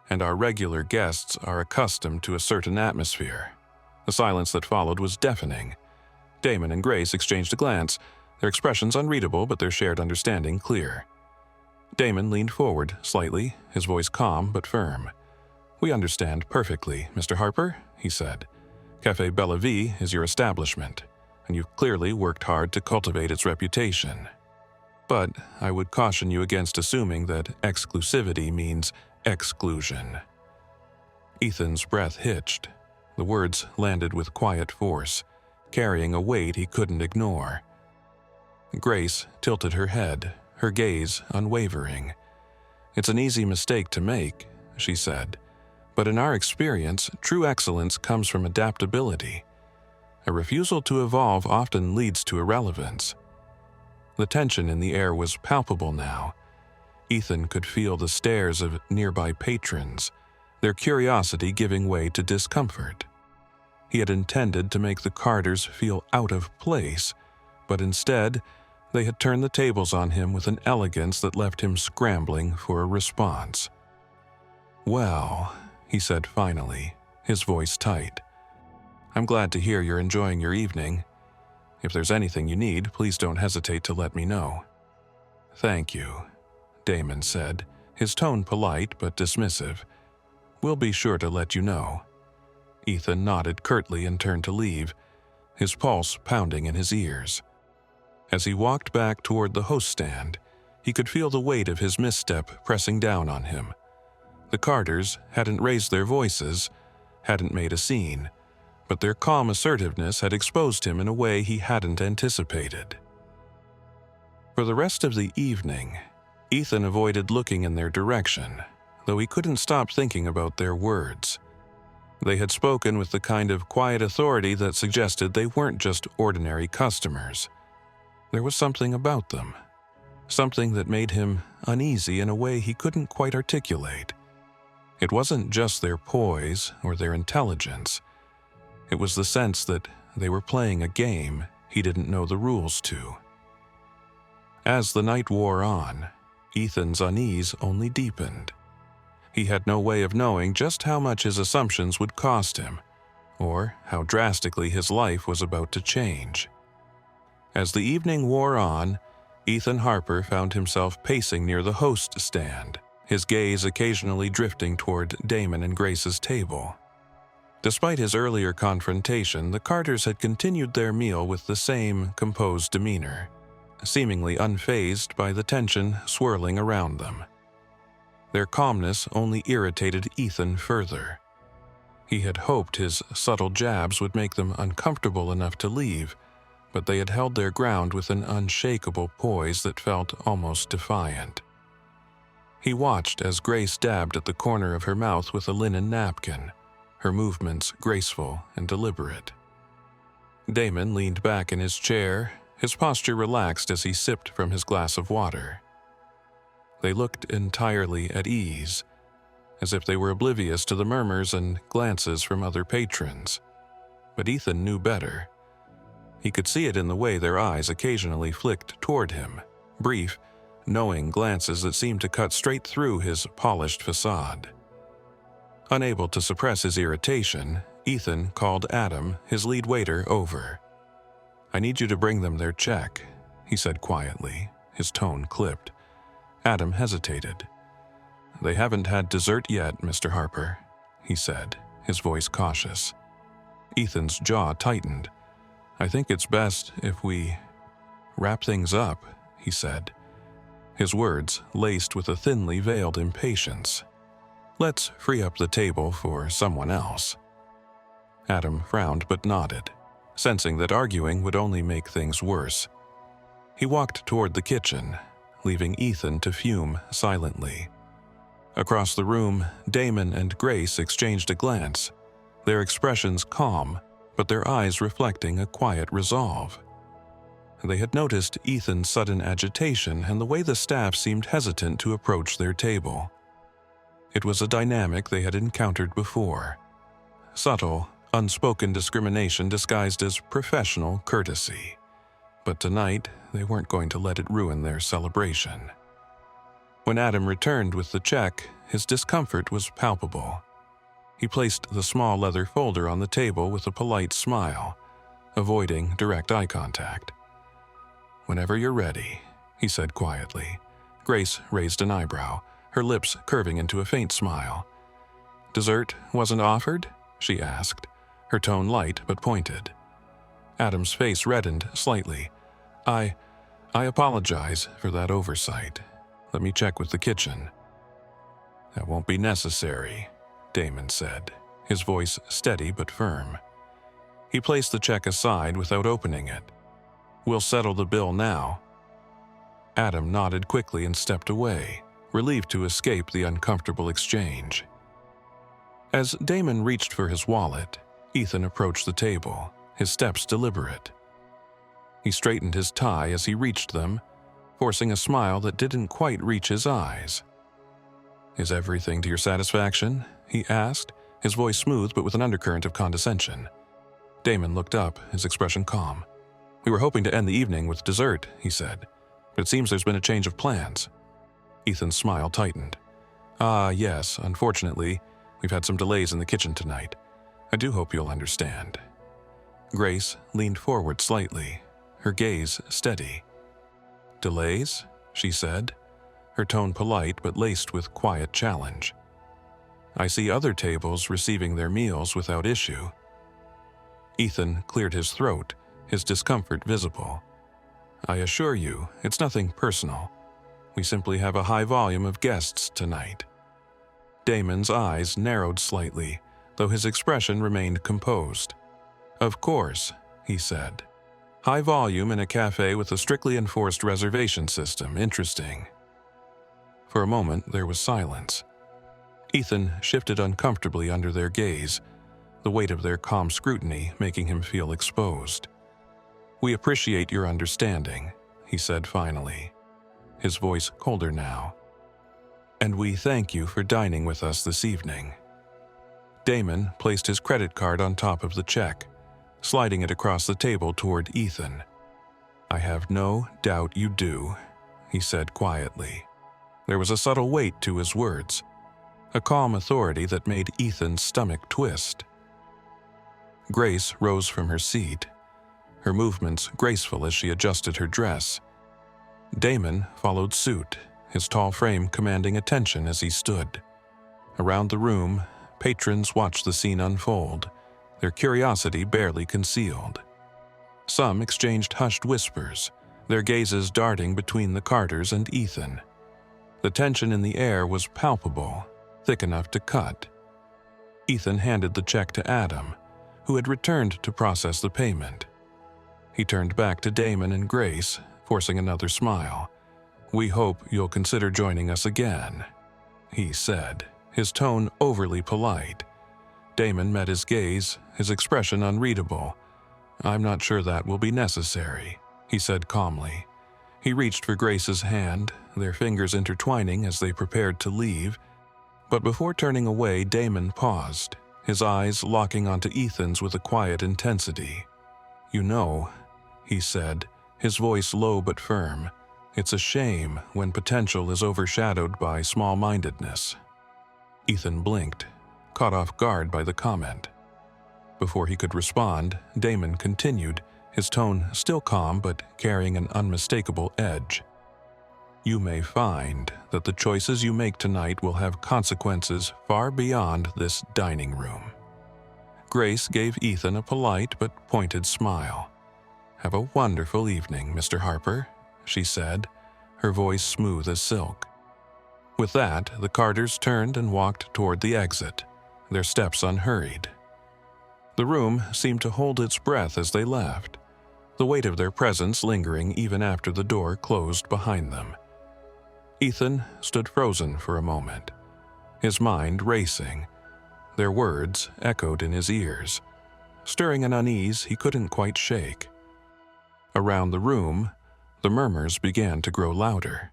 and our regular guests are accustomed to a certain atmosphere." The silence that followed was deafening. Damon and Grace exchanged a glance, their expressions unreadable but their shared understanding clear. Damon leaned forward slightly, his voice calm but firm. "We understand perfectly, Mr. Harper," he said. "Café Bella Vie is your establishment, and you've clearly worked hard to cultivate its reputation. But I would caution you against assuming that exclusivity means exclusion." Ethan's breath hitched. The words landed with quiet force, carrying a weight he couldn't ignore. Grace tilted her head, her gaze unwavering. "It's an easy mistake to make," she said, "but in our experience, true excellence comes from adaptability. A refusal to evolve often leads to irrelevance." The tension in the air was palpable now. Ethan could feel the stares of nearby patrons, their curiosity giving way to discomfort. He had intended to make the Carters feel out of place, but instead, they had turned the tables on him with an elegance that left him scrambling for a response. "Well," he said finally, his voice tight, "I'm glad to hear you're enjoying your evening. If there's anything you need, please don't hesitate to let me know." "Thank you," Damon said, his tone polite but dismissive. "We'll be sure to let you know." Ethan nodded curtly and turned to leave, his pulse pounding in his ears. As he walked back toward the host stand, he could feel the weight of his misstep pressing down on him. The Carters hadn't raised their voices, hadn't made a scene, but their calm assertiveness had exposed him in a way he hadn't anticipated. For the rest of the evening, Ethan avoided looking in their direction, though he couldn't stop thinking about their words. They had spoken with the kind of quiet authority that suggested they weren't just ordinary customers. There was something about them, something that made him uneasy in a way he couldn't quite articulate. It wasn't just their poise or their intelligence. It was the sense that they were playing a game he didn't know the rules to. As the night wore on, Ethan's unease only deepened. He had no way of knowing just how much his assumptions would cost him, or how drastically his life was about to change. As the evening wore on, Ethan Harper found himself pacing near the host stand, his gaze occasionally drifting toward Damon and Grace's table. Despite his earlier confrontation, the Carters had continued their meal with the same composed demeanor. seemingly unfazed by the tension swirling around them. Their calmness only irritated Ethan further. He had hoped his subtle jabs would make them uncomfortable enough to leave, but they had held their ground with an unshakable poise that felt almost defiant. He watched as Grace dabbed at the corner of her mouth with a linen napkin, her movements graceful and deliberate. Damon leaned back in his chair, his posture relaxed as he sipped from his glass of water. They looked entirely at ease, as if they were oblivious to the murmurs and glances from other patrons. But Ethan knew better. He could see it in the way their eyes occasionally flicked toward him, brief, knowing glances that seemed to cut straight through his polished facade. Unable to suppress his irritation, Ethan called Adam, his lead waiter, over. "I need you to bring them their check," he said quietly, his tone clipped. Adam hesitated. "They haven't had dessert yet, Mr. Harper," he said, his voice cautious. Ethan's jaw tightened. "I think it's best if we wrap things up," he said, his words laced with a thinly veiled impatience. "Let's free up the table for someone else." Adam frowned but nodded, sensing that arguing would only make things worse. He walked toward the kitchen, leaving Ethan to fume silently. Across the room, Damon and Grace exchanged a glance, their expressions calm, but their eyes reflecting a quiet resolve. They had noticed Ethan's sudden agitation and the way the staff seemed hesitant to approach their table. It was a dynamic they had encountered before. Subtle, unspoken discrimination disguised as professional courtesy. But tonight, they weren't going to let it ruin their celebration. When Adam returned with the check, his discomfort was palpable. He placed the small leather folder on the table with a polite smile, avoiding direct eye contact. "Whenever you're ready," he said quietly. Grace raised an eyebrow, her lips curving into a faint smile. "Dessert wasn't offered?" she asked, her tone light but pointed. Adam's face reddened slightly. I apologize for that oversight. Let me check with the kitchen." "That won't be necessary," Damon said, his voice steady but firm. He placed the check aside without opening it. "We'll settle the bill now." Adam nodded quickly and stepped away, relieved to escape the uncomfortable exchange. As Damon reached for his wallet, Ethan approached the table, his steps deliberate. He straightened his tie as he reached them, forcing a smile that didn't quite reach his eyes. "Is everything to your satisfaction?" he asked, his voice smooth but with an undercurrent of condescension. Damon looked up, his expression calm. "We were hoping to end the evening with dessert," he said, "but it seems there's been a change of plans." Ethan's smile tightened. "Ah, yes, unfortunately, we've had some delays in the kitchen tonight. I do hope you'll understand." Grace leaned forward slightly, her gaze steady. "Delays?" she said, her tone polite but laced with quiet challenge. "I see other tables receiving their meals without issue." Ethan cleared his throat, his discomfort visible. "I assure you, it's nothing personal. We simply have a high volume of guests tonight." Damon's eyes narrowed slightly, though his expression remained composed. "Of course," he said. "High volume in a cafe with a strictly enforced reservation system. Interesting." For a moment, there was silence. Ethan shifted uncomfortably under their gaze, the weight of their calm scrutiny making him feel exposed. "We appreciate your understanding," he said finally, his voice colder now. "And we thank you for dining with us this evening." Damon placed his credit card on top of the check, sliding it across the table toward Ethan. "I have no doubt you do," he said quietly. There was a subtle weight to his words, a calm authority that made Ethan's stomach twist. Grace rose from her seat, her movements graceful as she adjusted her dress. Damon followed suit, his tall frame commanding attention as he stood. Around the room, patrons watched the scene unfold, their curiosity barely concealed. Some exchanged hushed whispers, their gazes darting between the Carters and Ethan. The tension in the air was palpable, thick enough to cut. Ethan handed the check to Adam, who had returned to process the payment. He turned back to Damon and Grace, forcing another smile. "We hope you'll consider joining us again," he said, his tone overly polite. Damon met his gaze, his expression unreadable. "I'm not sure that will be necessary," he said calmly. He reached for Grace's hand, their fingers intertwining as they prepared to leave. But before turning away, Damon paused, his eyes locking onto Ethan's with a quiet intensity. "You know," he said, his voice low but firm, "it's a shame when potential is overshadowed by small-mindedness." Ethan blinked, caught off guard by the comment. Before he could respond, Damon continued, his tone still calm but carrying an unmistakable edge. "You may find that the choices you make tonight will have consequences far beyond this dining room." Grace gave Ethan a polite but pointed smile. "Have a wonderful evening, Mr. Harper," she said, her voice smooth as silk. With that, the Carters turned and walked toward the exit, their steps unhurried. The room seemed to hold its breath as they left, the weight of their presence lingering even after the door closed behind them. Ethan stood frozen for a moment, his mind racing. Their words echoed in his ears, stirring an unease he couldn't quite shake. Around the room, the murmurs began to grow louder.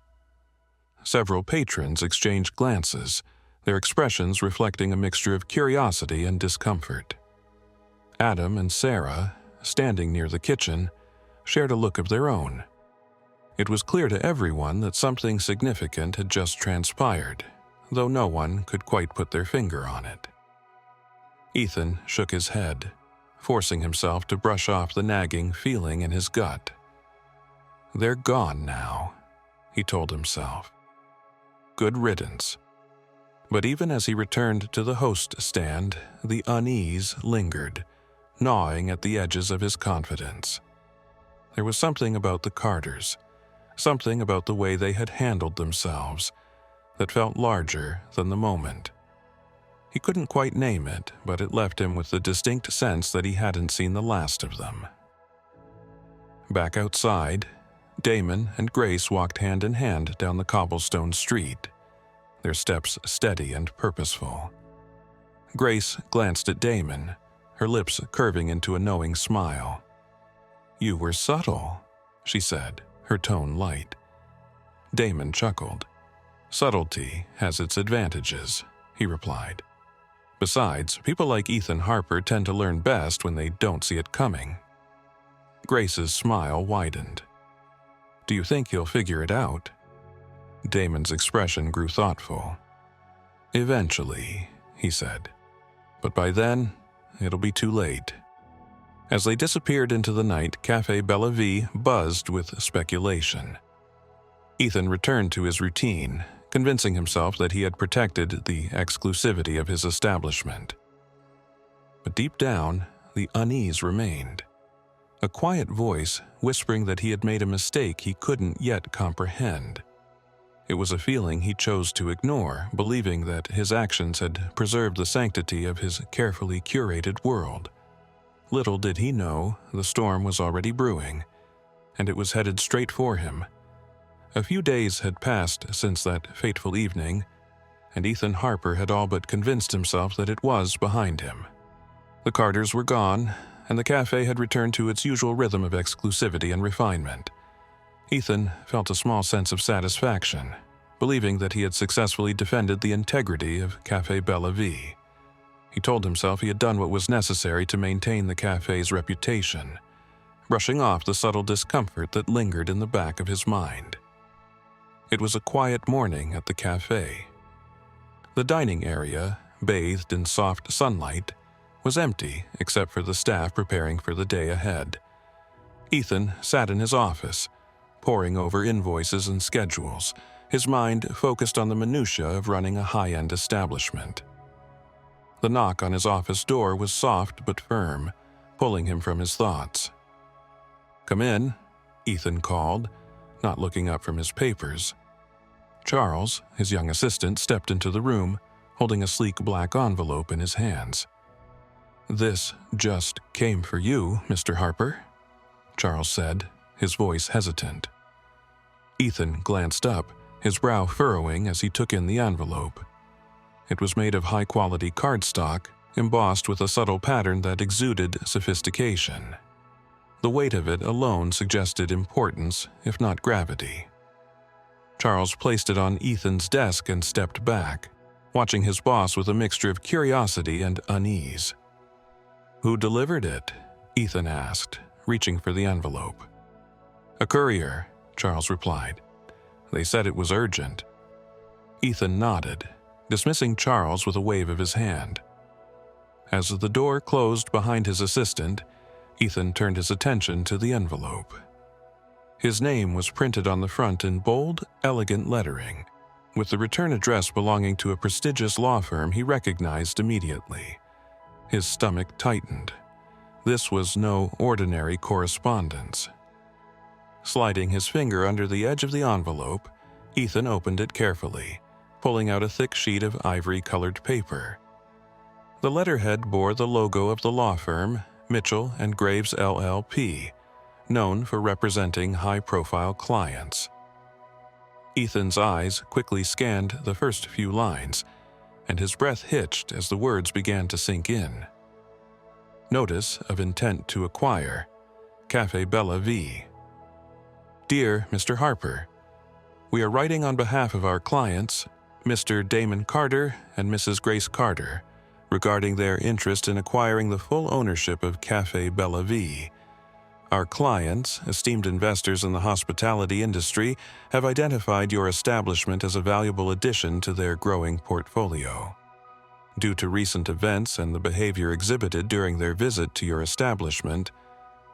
Several patrons exchanged glances, their expressions reflecting a mixture of curiosity and discomfort. Adam and Sarah, standing near the kitchen, shared a look of their own. It was clear to everyone that something significant had just transpired, though no one could quite put their finger on it. Ethan shook his head, forcing himself to brush off the nagging feeling in his gut. "They're gone now," he told himself. Good riddance. But even as he returned to the host stand, the unease lingered, gnawing at the edges of his confidence. There was something about the Carters, something about the way they had handled themselves, that felt larger than the moment. He couldn't quite name it, but it left him with the distinct sense that he hadn't seen the last of them. Back outside, Damon and Grace walked hand in hand down the cobblestone street, their steps steady and purposeful. Grace glanced at Damon, her lips curving into a knowing smile. "You were subtle," she said, her tone light. Damon chuckled. "Subtlety has its advantages," he replied. "Besides, people like Ethan Harper tend to learn best when they don't see it coming." Grace's smile widened. "Do you think he'll figure it out?" Damon's expression grew thoughtful. "Eventually," he said. "But by then, it'll be too late." As they disappeared into the night, Café Bella Vie buzzed with speculation. Ethan returned to his routine, convincing himself that he had protected the exclusivity of his establishment. But deep down, the unease remained. A quiet voice whispering that he had made a mistake he couldn't yet comprehend. It was a feeling he chose to ignore, believing that his actions had preserved the sanctity of his carefully curated world. Little did he know, the storm was already brewing, and it was headed straight for him. A few days had passed since that fateful evening, and Ethan Harper had all but convinced himself that it was behind him. The Carters were gone, and the cafe had returned to its usual rhythm of exclusivity and refinement. Ethan felt a small sense of satisfaction, believing that he had successfully defended the integrity of Café Bella Vie. He told himself he had done what was necessary to maintain the cafe's reputation, brushing off the subtle discomfort that lingered in the back of his mind. It was a quiet morning at the cafe. The dining area, bathed in soft sunlight, was empty except for the staff preparing for the day ahead. Ethan sat in his office, poring over invoices and schedules, his mind focused on the minutiae of running a high-end establishment. The knock on his office door was soft but firm, pulling him from his thoughts. "Come in," Ethan called, not looking up from his papers. Charles, his young assistant, stepped into the room, holding a sleek black envelope in his hands. "This just came for you, Mr. Harper," Charles said, his voice hesitant. Ethan glanced up, his brow furrowing as he took in the envelope. It was made of high-quality cardstock, embossed with a subtle pattern that exuded sophistication. The weight of it alone suggested importance, if not gravity. Charles placed it on Ethan's desk and stepped back, watching his boss with a mixture of curiosity and unease. "Who delivered it?" Ethan asked, reaching for the envelope. "A courier," Charles replied. "They said it was urgent." Ethan nodded, dismissing Charles with a wave of his hand. As the door closed behind his assistant, Ethan turned his attention to the envelope. His name was printed on the front in bold, elegant lettering, with the return address belonging to a prestigious law firm he recognized immediately. His stomach tightened. This was no ordinary correspondence. Sliding his finger under the edge of the envelope, Ethan opened it carefully, pulling out a thick sheet of ivory-colored paper. The letterhead bore the logo of the law firm, Mitchell & Graves LLP, known for representing high-profile clients. Ethan's eyes quickly scanned the first few lines, and his breath hitched as the words began to sink in. Notice of intent to acquire, Café Bella V. Dear Mr. Harper, we are writing on behalf of our clients, Mr. Damon Carter and Mrs. Grace Carter, regarding their interest in acquiring the full ownership of Café Bella V. Our clients, esteemed investors in the hospitality industry, have identified your establishment as a valuable addition to their growing portfolio. Due to recent events and the behavior exhibited during their visit to your establishment,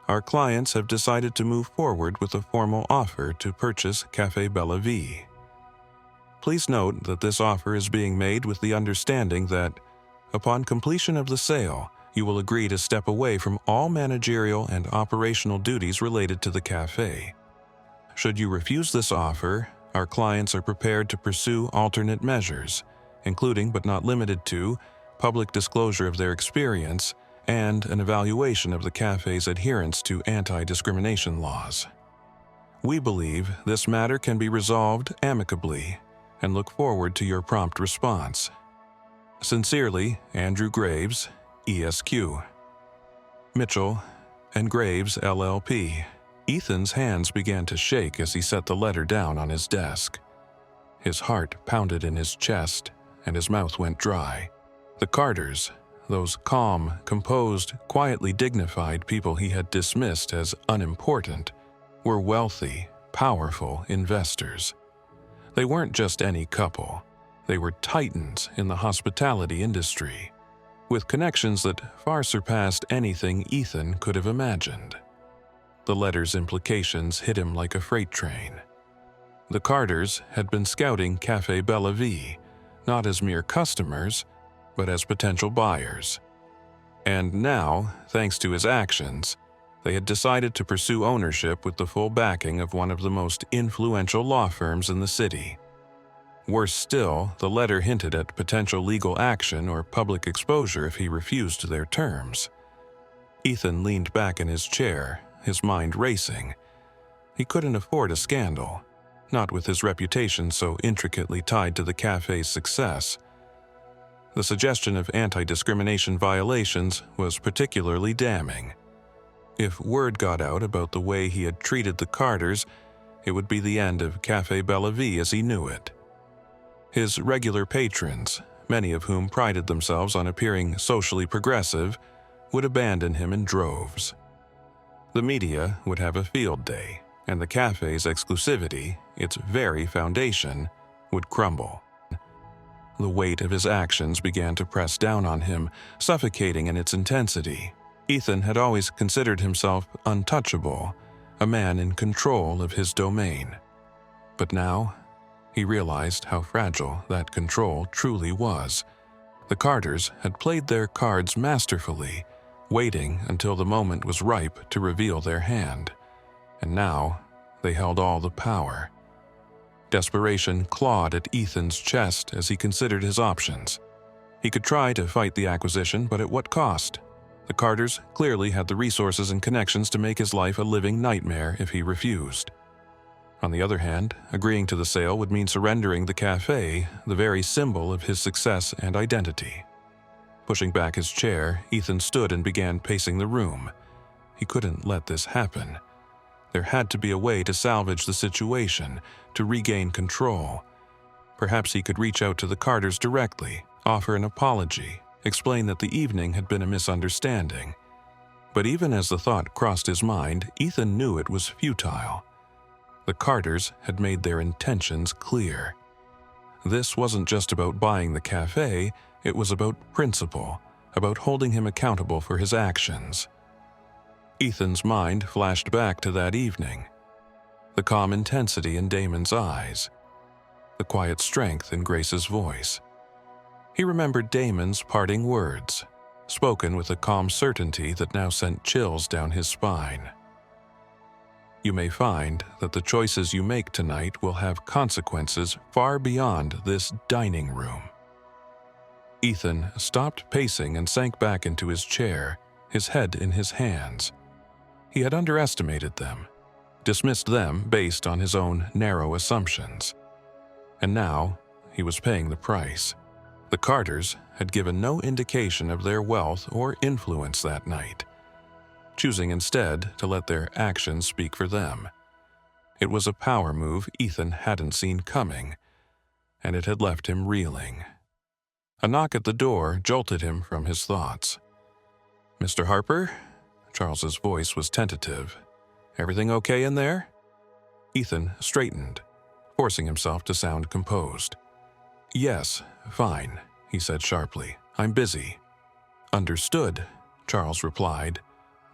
our clients have decided to move forward with a formal offer to purchase Café Bella V. Please note that this offer is being made with the understanding that, upon completion of the sale, you will agree to step away from all managerial and operational duties related to the cafe. Should you refuse this offer, our clients are prepared to pursue alternate measures, including but not limited to public disclosure of their experience and an evaluation of the cafe's adherence to anti-discrimination laws. We believe this matter can be resolved amicably and look forward to your prompt response. Sincerely, Andrew Graves, ESQ. Mitchell & Graves LLP. Ethan's hands began to shake as he set the letter down on his desk. His heart pounded in his chest and his mouth went dry. The Carters, those calm, composed, quietly dignified people he had dismissed as unimportant, were wealthy, powerful investors. They weren't just any couple. They were titans in the hospitality industry, with connections that far surpassed anything Ethan could have imagined. The letter's implications hit him like a freight train. The Carters had been scouting Café Bella V, not as mere customers, but as potential buyers. And now, thanks to his actions, they had decided to pursue ownership with the full backing of one of the most influential law firms in the city. Worse still, the letter hinted at potential legal action or public exposure if he refused their terms. Ethan leaned back in his chair, his mind racing. He couldn't afford a scandal, not with his reputation so intricately tied to the cafe's success. The suggestion of anti-discrimination violations was particularly damning. If word got out about the way he had treated the Carters, it would be the end of Café Bella V as he knew it. His regular patrons, many of whom prided themselves on appearing socially progressive, would abandon him in droves. The media would have a field day, and the cafe's exclusivity, its very foundation, would crumble. The weight of his actions began to press down on him, suffocating in its intensity. Ethan had always considered himself untouchable, a man in control of his domain. But now, he realized how fragile that control truly was. The Carters had played their cards masterfully, waiting until the moment was ripe to reveal their hand. And now, they held all the power. Desperation clawed at Ethan's chest as he considered his options. He could try to fight the acquisition, but at what cost? The Carters clearly had the resources and connections to make his life a living nightmare if he refused. On the other hand, agreeing to the sale would mean surrendering the café, the very symbol of his success and identity. Pushing back his chair, Ethan stood and began pacing the room. He couldn't let this happen. There had to be a way to salvage the situation, to regain control. Perhaps he could reach out to the Carters directly, offer an apology, explain that the evening had been a misunderstanding. But even as the thought crossed his mind, Ethan knew it was futile. The Carters had made their intentions clear. This wasn't just about buying the café, it was about principle, about holding him accountable for his actions. Ethan's mind flashed back to that evening. The calm intensity in Damon's eyes, the quiet strength in Grace's voice. He remembered Damon's parting words, spoken with a calm certainty that now sent chills down his spine. You may find that the choices you make tonight will have consequences far beyond this dining room. Ethan stopped pacing and sank back into his chair, his head in his hands. He had underestimated them, dismissed them based on his own narrow assumptions. And now he was paying the price. The Carters had given no indication of their wealth or influence that night, choosing instead to let their actions speak for them. It was a power move Ethan hadn't seen coming, and it had left him reeling. A knock at the door jolted him from his thoughts. "Mr. Harper?" Charles's voice was tentative. "Everything okay in there?" Ethan straightened, forcing himself to sound composed. "Yes, fine," he said sharply. "I'm busy." "Understood," Charles replied,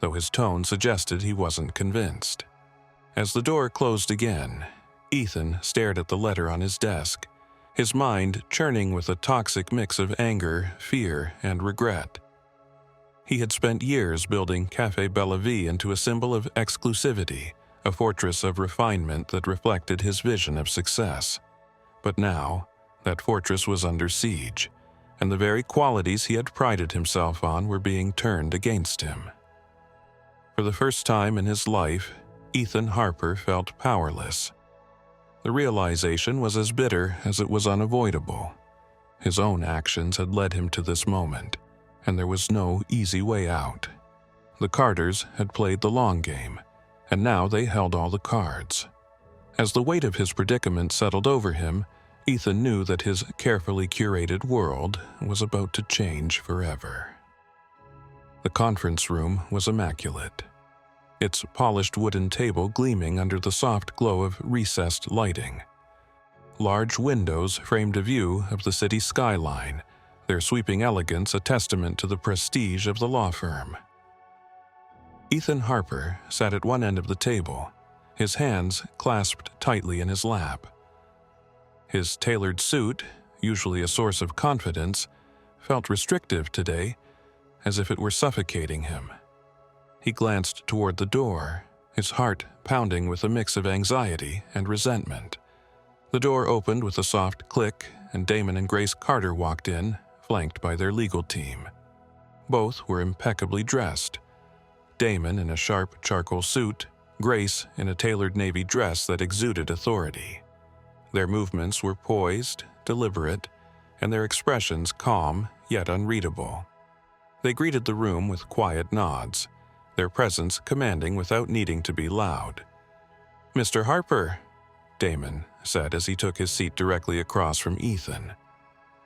though his tone suggested he wasn't convinced. As the door closed again, Ethan stared at the letter on his desk, his mind churning with a toxic mix of anger, fear, and regret. He had spent years building Café Bella Vie into a symbol of exclusivity, a fortress of refinement that reflected his vision of success. But now, that fortress was under siege, and the very qualities he had prided himself on were being turned against him. For the first time in his life, Ethan Harper felt powerless. The realization was as bitter as it was unavoidable. His own actions had led him to this moment, and there was no easy way out. The Carters had played the long game, and now they held all the cards. As the weight of his predicament settled over him, Ethan knew that his carefully curated world was about to change forever. The conference room was immaculate, its polished wooden table gleaming under the soft glow of recessed lighting. Large windows framed a view of the city skyline, their sweeping elegance a testament to the prestige of the law firm. Ethan Harper sat at one end of the table, his hands clasped tightly in his lap. His tailored suit, usually a source of confidence, felt restrictive today, as if it were suffocating him. He glanced toward the door, his heart pounding with a mix of anxiety and resentment. The door opened with a soft click, and Damon and Grace Carter walked in, flanked by their legal team. Both were impeccably dressed. Damon in a sharp charcoal suit, Grace in a tailored navy dress that exuded authority. Their movements were poised, deliberate, and their expressions calm yet unreadable. They greeted the room with quiet nods, their presence commanding without needing to be loud. "Mr. Harper," Damon said as he took his seat directly across from Ethan.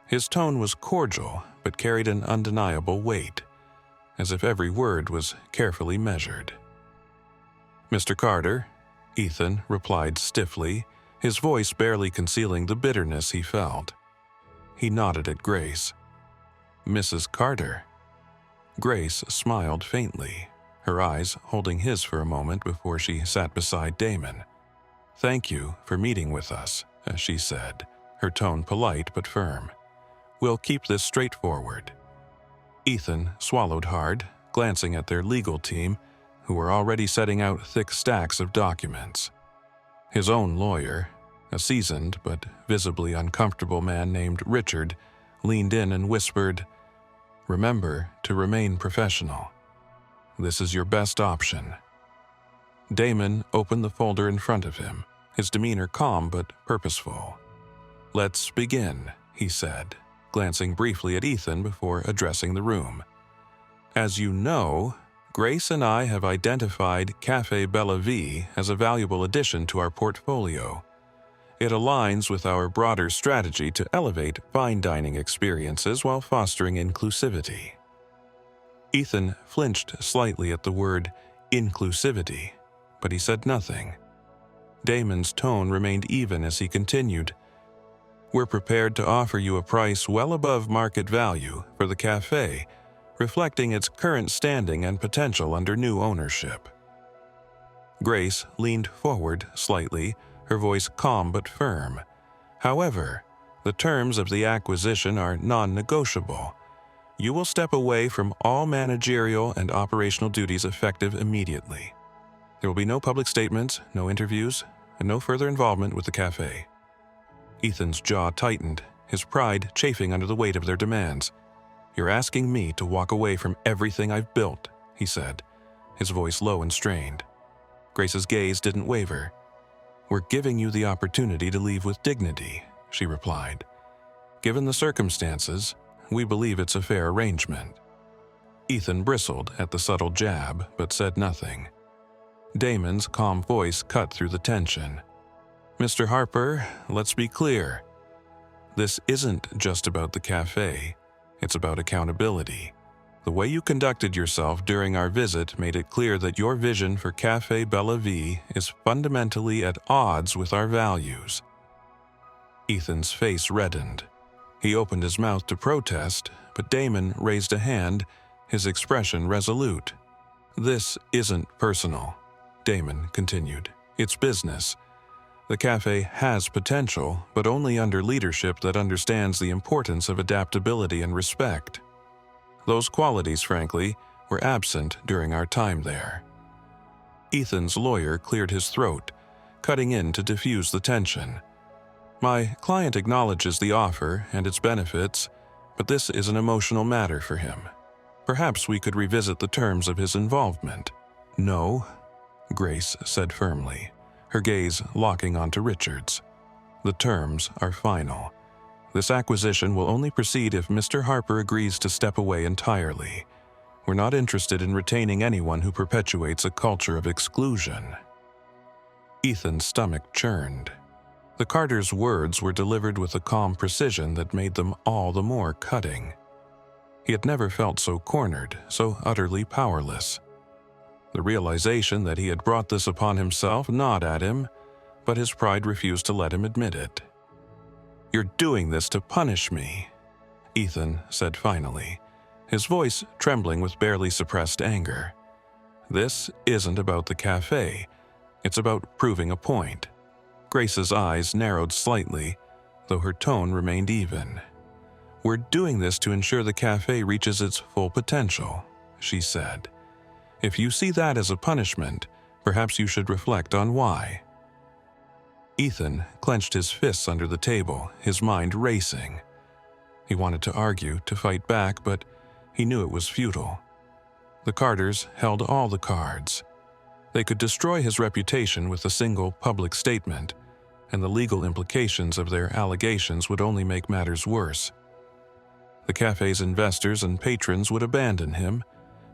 His tone was cordial, but carried an undeniable weight, as if every word was carefully measured. "Mr. Carter," Ethan replied stiffly, his voice barely concealing the bitterness he felt. He nodded at Grace. "Mrs. Carter." Grace smiled faintly, her eyes holding his for a moment before she sat beside Damon. "Thank you for meeting with us," she said, her tone polite but firm. "We'll keep this straightforward." Ethan swallowed hard, glancing at their legal team, who were already setting out thick stacks of documents. His own lawyer, a seasoned but visibly uncomfortable man named Richard, leaned in and whispered, "Remember to remain professional. This is your best option." Damon opened the folder in front of him, his demeanor calm but purposeful. "Let's begin," he said, glancing briefly at Ethan before addressing the room. "As you know, Grace and I have identified Café Bella Vie as a valuable addition to our portfolio. It aligns with our broader strategy to elevate fine dining experiences while fostering inclusivity." Ethan flinched slightly at the word inclusivity, but he said nothing. Damon's tone remained even as he continued, "We're prepared to offer you a price well above market value for the café, reflecting its current standing and potential under new ownership." Grace leaned forward slightly, her voice calm but firm. "However, the terms of the acquisition are non-negotiable. You will step away from all managerial and operational duties effective immediately. There will be no public statements, no interviews, and no further involvement with the café." Ethan's jaw tightened, his pride chafing under the weight of their demands. "You're asking me to walk away from everything I've built," he said, his voice low and strained. Grace's gaze didn't waver. "We're giving you the opportunity to leave with dignity," she replied. "Given the circumstances, we believe it's a fair arrangement." Ethan bristled at the subtle jab, but said nothing. Damon's calm voice cut through the tension. "Mr. Harper, let's be clear. This isn't just about the café. It's about accountability. The way you conducted yourself during our visit made it clear that your vision for Café Bella Vie is fundamentally at odds with our values." Ethan's face reddened. He opened his mouth to protest, but Damon raised a hand, his expression resolute. "This isn't personal," Damon continued. "It's business. The café has potential, but only under leadership that understands the importance of adaptability and respect. Those qualities, frankly, were absent during our time there." Ethan's lawyer cleared his throat, cutting in to diffuse the tension. "My client acknowledges the offer and its benefits, but this is an emotional matter for him. Perhaps we could revisit the terms of his involvement." "No," Grace said firmly, her gaze locking onto Richard's. "The terms are final. This acquisition will only proceed if Mr. Harper agrees to step away entirely. We're not interested in retaining anyone who perpetuates a culture of exclusion." Ethan's stomach churned. The Carters' words were delivered with a calm precision that made them all the more cutting. He had never felt so cornered, so utterly powerless. The realization that he had brought this upon himself gnawed at him, but his pride refused to let him admit it. "You're doing this to punish me," Ethan said finally, his voice trembling with barely suppressed anger. "This isn't about the café. It's about proving a point." Grace's eyes narrowed slightly, though her tone remained even. "We're doing this to ensure the café reaches its full potential," she said. "If you see that as a punishment, perhaps you should reflect on why." Ethan clenched his fists under the table, his mind racing. He wanted to argue, to fight back, but he knew it was futile. The Carters held all the cards. They could destroy his reputation with a single public statement, and the legal implications of their allegations would only make matters worse. The café's investors and patrons would abandon him,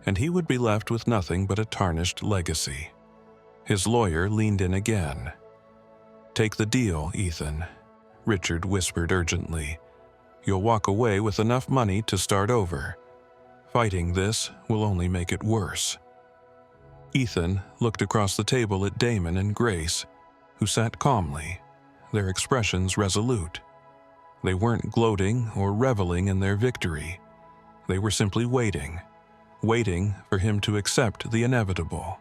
and he would be left with nothing but a tarnished legacy. His lawyer leaned in again. "Take the deal, Ethan," Richard whispered urgently. "You'll walk away with enough money to start over. Fighting this will only make it worse." Ethan looked across the table at Damon and Grace, who sat calmly, their expressions resolute. They weren't gloating or reveling in their victory. They were simply waiting for him to accept the inevitable.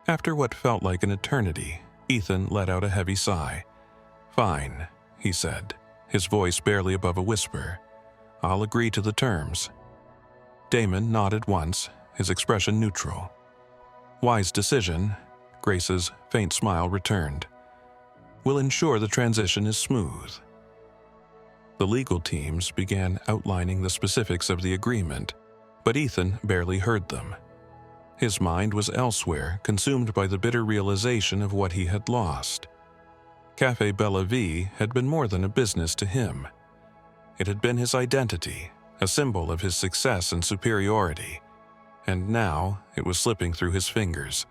After what felt like an eternity, Ethan let out a heavy sigh. "Fine," he said, his voice barely above a whisper. "I'll agree to the terms." Damon nodded once, his expression neutral. "Wise decision," Grace's faint smile returned. will ensure the transition is smooth. The legal teams began outlining the specifics of the agreement, but Ethan barely heard them. His mind was elsewhere, consumed by the bitter realization of what he had lost. Café Bella Vie had been more than a business to him. It had been his identity, a symbol of his success and superiority, and now it was slipping through his fingers,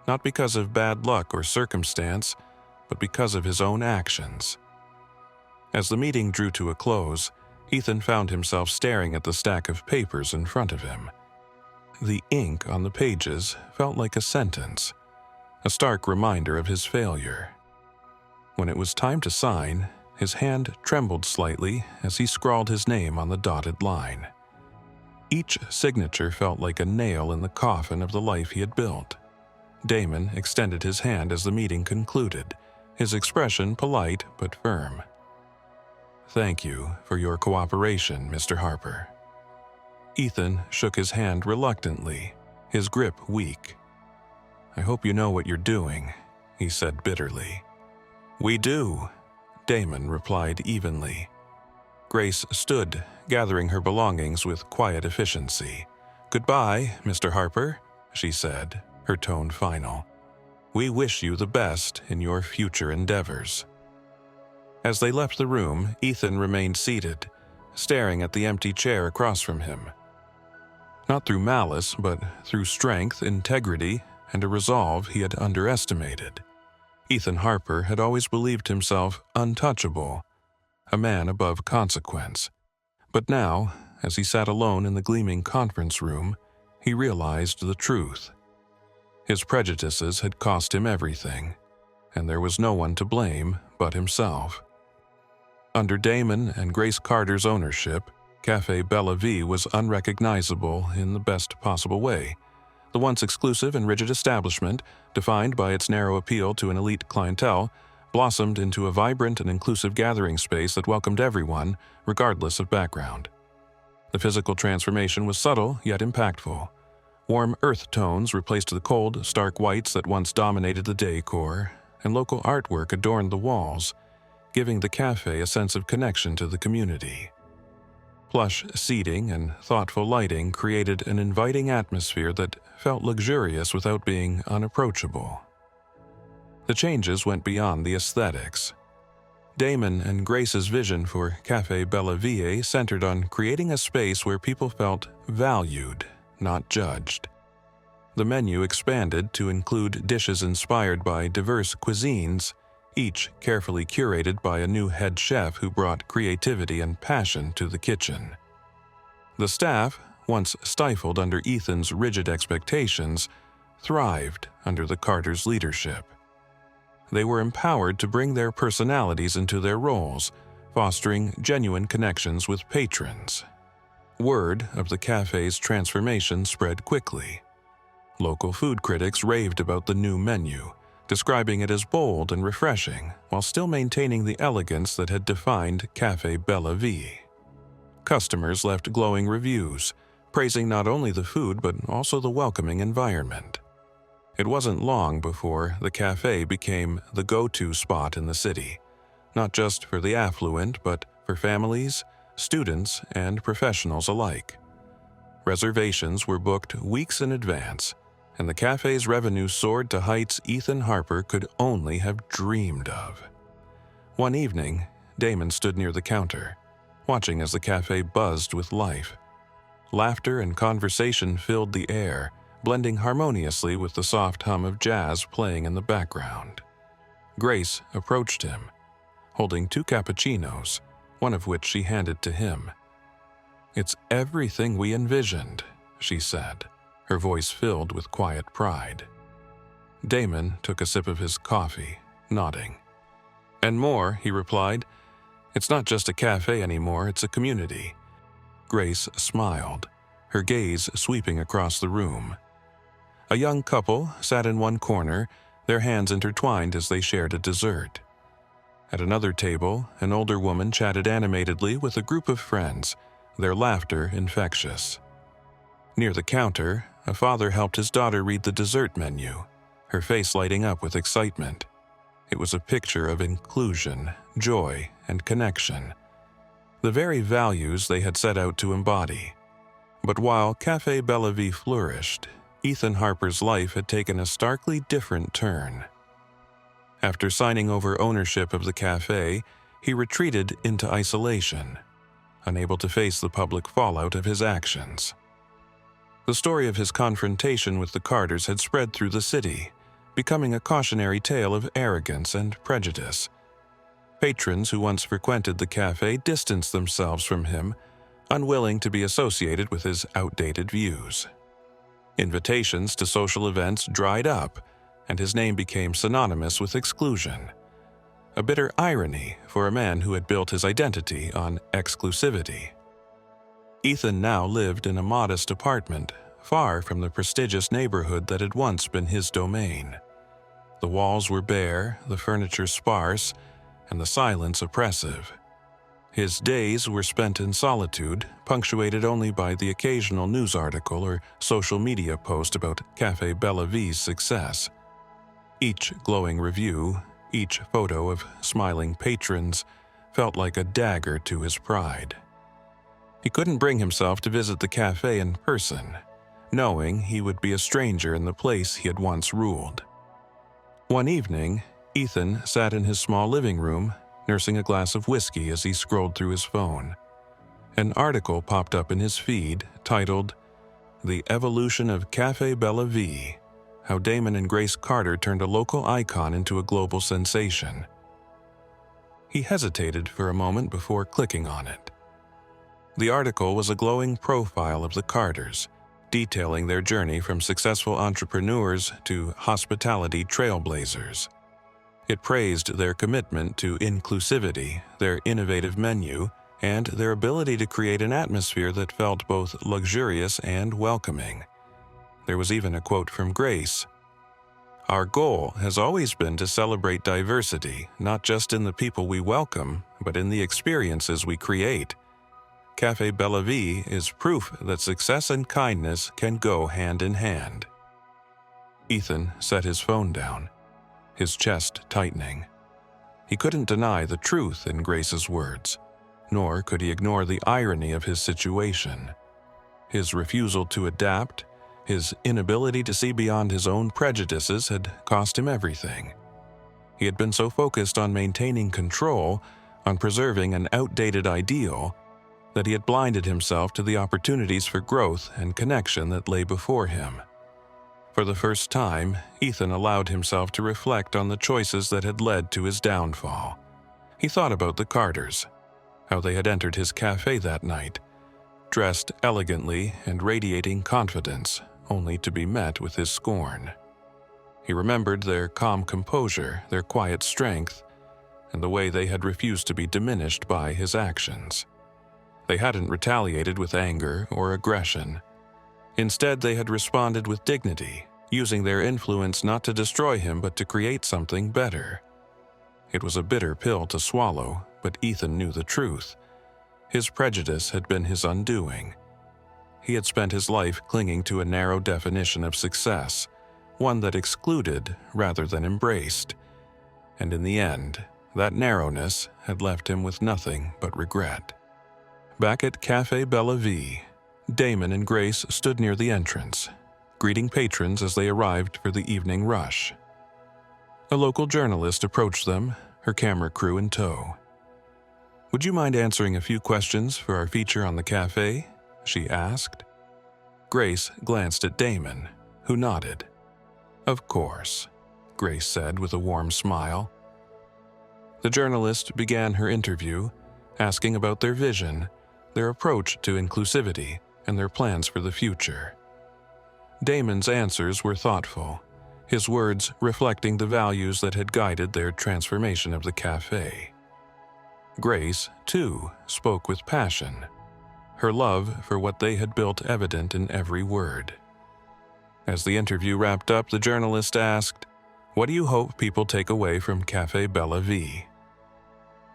not because of bad luck or circumstance, but because of his own actions. As the meeting drew to a close, Ethan found himself staring at the stack of papers in front of him. The ink on the pages felt like a sentence, a stark reminder of his failure. When it was time to sign, his hand trembled slightly as he scrawled his name on the dotted line. Each signature felt like a nail in the coffin of the life he had built. Damon extended his hand as the meeting concluded, his expression polite but firm. "Thank you for your cooperation, Mr. Harper." Ethan shook his hand reluctantly, his grip weak. "I hope you know what you're doing," he said bitterly. "We do," Damon replied evenly. Grace stood, gathering her belongings with quiet efficiency. "Goodbye, Mr. Harper," she said, her tone final. "We wish you the best in your future endeavors." As they left the room, Ethan remained seated, staring at the empty chair across from him. Not through malice, but through strength, integrity, and a resolve he had underestimated. Ethan Harper had always believed himself untouchable, a man above consequence. But now, as he sat alone in the gleaming conference room, he realized the truth. His prejudices had cost him everything, and there was no one to blame but himself. Under Damon and Grace Carter's ownership, Café Bella Vie was unrecognizable in the best possible way. The once exclusive and rigid establishment, defined by its narrow appeal to an elite clientele, blossomed into a vibrant and inclusive gathering space that welcomed everyone, regardless of background. The physical transformation was subtle yet impactful. Warm earth tones replaced the cold, stark whites that once dominated the decor, and local artwork adorned the walls, giving the cafe a sense of connection to the community. Plush seating and thoughtful lighting created an inviting atmosphere that felt luxurious without being unapproachable. The changes went beyond the aesthetics. Damon and Grace's vision for Café Bella Vie centered on creating a space where people felt valued, not judged. The menu expanded to include dishes inspired by diverse cuisines, each carefully curated by a new head chef who brought creativity and passion to the kitchen. The staff, once stifled under Ethan's rigid expectations, thrived under the Carters' leadership. They were empowered to bring their personalities into their roles, fostering genuine connections with patrons. Word of the cafe's transformation spread quickly. Local food critics raved about the new menu, describing it as bold and refreshing, while still maintaining the elegance that had defined Café Bella Vie. Customers left glowing reviews, praising not only the food but also the welcoming environment. It wasn't long before the cafe became the go-to spot in the city, not just for the affluent but for families, students, and professionals alike. Reservations were booked weeks in advance, and the cafe's revenue soared to heights Ethan Harper could only have dreamed of. One evening, Damon stood near the counter, watching as the cafe buzzed with life. Laughter and conversation filled the air, blending harmoniously with the soft hum of jazz playing in the background. Grace approached him, holding 2 cappuccinos, one of which she handed to him. "It's everything we envisioned," she said, her voice filled with quiet pride. Damon took a sip of his coffee, nodding. "And more," he replied. "It's not just a cafe anymore, it's a community." Grace smiled, her gaze sweeping across the room. A young couple sat in one corner, their hands intertwined as they shared a dessert. At another table, an older woman chatted animatedly with a group of friends, their laughter infectious. Near the counter, a father helped his daughter read the dessert menu, her face lighting up with excitement. It was a picture of inclusion, joy, and connection, the very values they had set out to embody. But while Café Bellevue flourished, Ethan Harper's life had taken a starkly different turn. After signing over ownership of the cafe, he retreated into isolation, unable to face the public fallout of his actions. The story of his confrontation with the Carters had spread through the city, becoming a cautionary tale of arrogance and prejudice. Patrons who once frequented the cafe distanced themselves from him, unwilling to be associated with his outdated views. Invitations to social events dried up, and his name became synonymous with exclusion. A bitter irony for a man who had built his identity on exclusivity. Ethan now lived in a modest apartment, far from the prestigious neighborhood that had once been his domain. The walls were bare, the furniture sparse, and the silence oppressive. His days were spent in solitude, punctuated only by the occasional news article or social media post about Café Bellevue's success. Each glowing review, each photo of smiling patrons, felt like a dagger to his pride. He couldn't bring himself to visit the cafe in person, knowing he would be a stranger in the place he had once ruled. One evening, Ethan sat in his small living room, nursing a glass of whiskey as he scrolled through his phone. An article popped up in his feed titled, "The Evolution of Café Bellevue: How Damon and Grace Carter Turned a Local Icon into a Global Sensation." He hesitated for a moment before clicking on it. The article was a glowing profile of the Carters, detailing their journey from successful entrepreneurs to hospitality trailblazers. It praised their commitment to inclusivity, their innovative menu, and their ability to create an atmosphere that felt both luxurious and welcoming. There was even a quote from Grace. "Our goal has always been to celebrate diversity, not just in the people we welcome, but in the experiences we create. Café Bellevue is proof that success and kindness can go hand in hand." Ethan set his phone down, his chest tightening. He couldn't deny the truth in Grace's words, nor could he ignore the irony of his situation. His refusal to adapt, his inability to see beyond his own prejudices had cost him everything. He had been so focused on maintaining control, on preserving an outdated ideal, that he had blinded himself to the opportunities for growth and connection that lay before him. For the first time, Ethan allowed himself to reflect on the choices that had led to his downfall. He thought about the Carters, how they had entered his cafe that night, dressed elegantly and radiating confidence, only to be met with his scorn. He remembered their calm composure, their quiet strength, and the way they had refused to be diminished by his actions. They hadn't retaliated with anger or aggression. Instead, they had responded with dignity, using their influence not to destroy him but to create something better. It was a bitter pill to swallow, but Ethan knew the truth. His prejudice had been his undoing. He had spent his life clinging to a narrow definition of success, one that excluded rather than embraced. And in the end, that narrowness had left him with nothing but regret. Back at Café Bellevue, Damon and Grace stood near the entrance, greeting patrons as they arrived for the evening rush. A local journalist approached them, her camera crew in tow. "Would you mind answering a few questions for our feature on the cafe?" she asked. Grace glanced at Damon, who nodded. "Of course," Grace said with a warm smile. The journalist began her interview, asking about their vision, their approach to inclusivity, and their plans for the future. Damon's answers were thoughtful, his words reflecting the values that had guided their transformation of the cafe. Grace, too, spoke with passion, her love for what they had built evident in every word. As the interview wrapped up, the journalist asked, "What do you hope people take away from Café Bellevue?"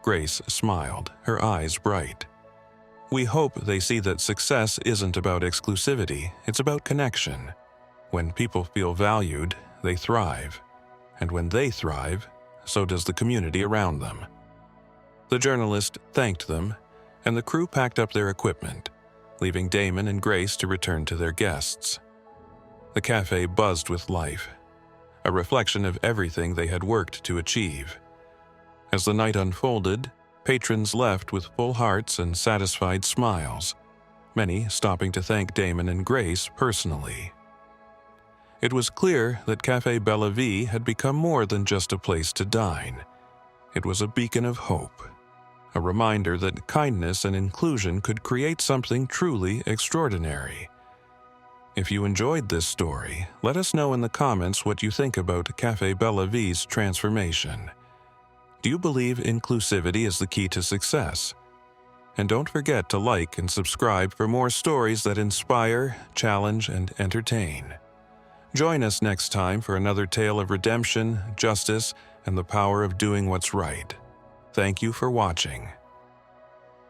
Grace smiled, her eyes bright. "We hope they see that success isn't about exclusivity, it's about connection. When people feel valued, they thrive. And when they thrive, so does the community around them. The journalist thanked them, and the crew packed up their equipment, leaving Damon and Grace to return to their guests. The cafe buzzed with life, a reflection of everything they had worked to achieve. As the night unfolded, patrons left with full hearts and satisfied smiles, many stopping to thank Damon and Grace personally. It was clear that Café Bella Vie had become more than just a place to dine. It was a beacon of hope, a reminder that kindness and inclusion could create something truly extraordinary. If you enjoyed this story, let us know in the comments what you think about Café Bella Vie's transformation. Do you believe inclusivity is the key to success? And don't forget to like and subscribe for more stories that inspire, challenge, and entertain. Join us next time for another tale of redemption, justice, and the power of doing what's right. Thank you for watching.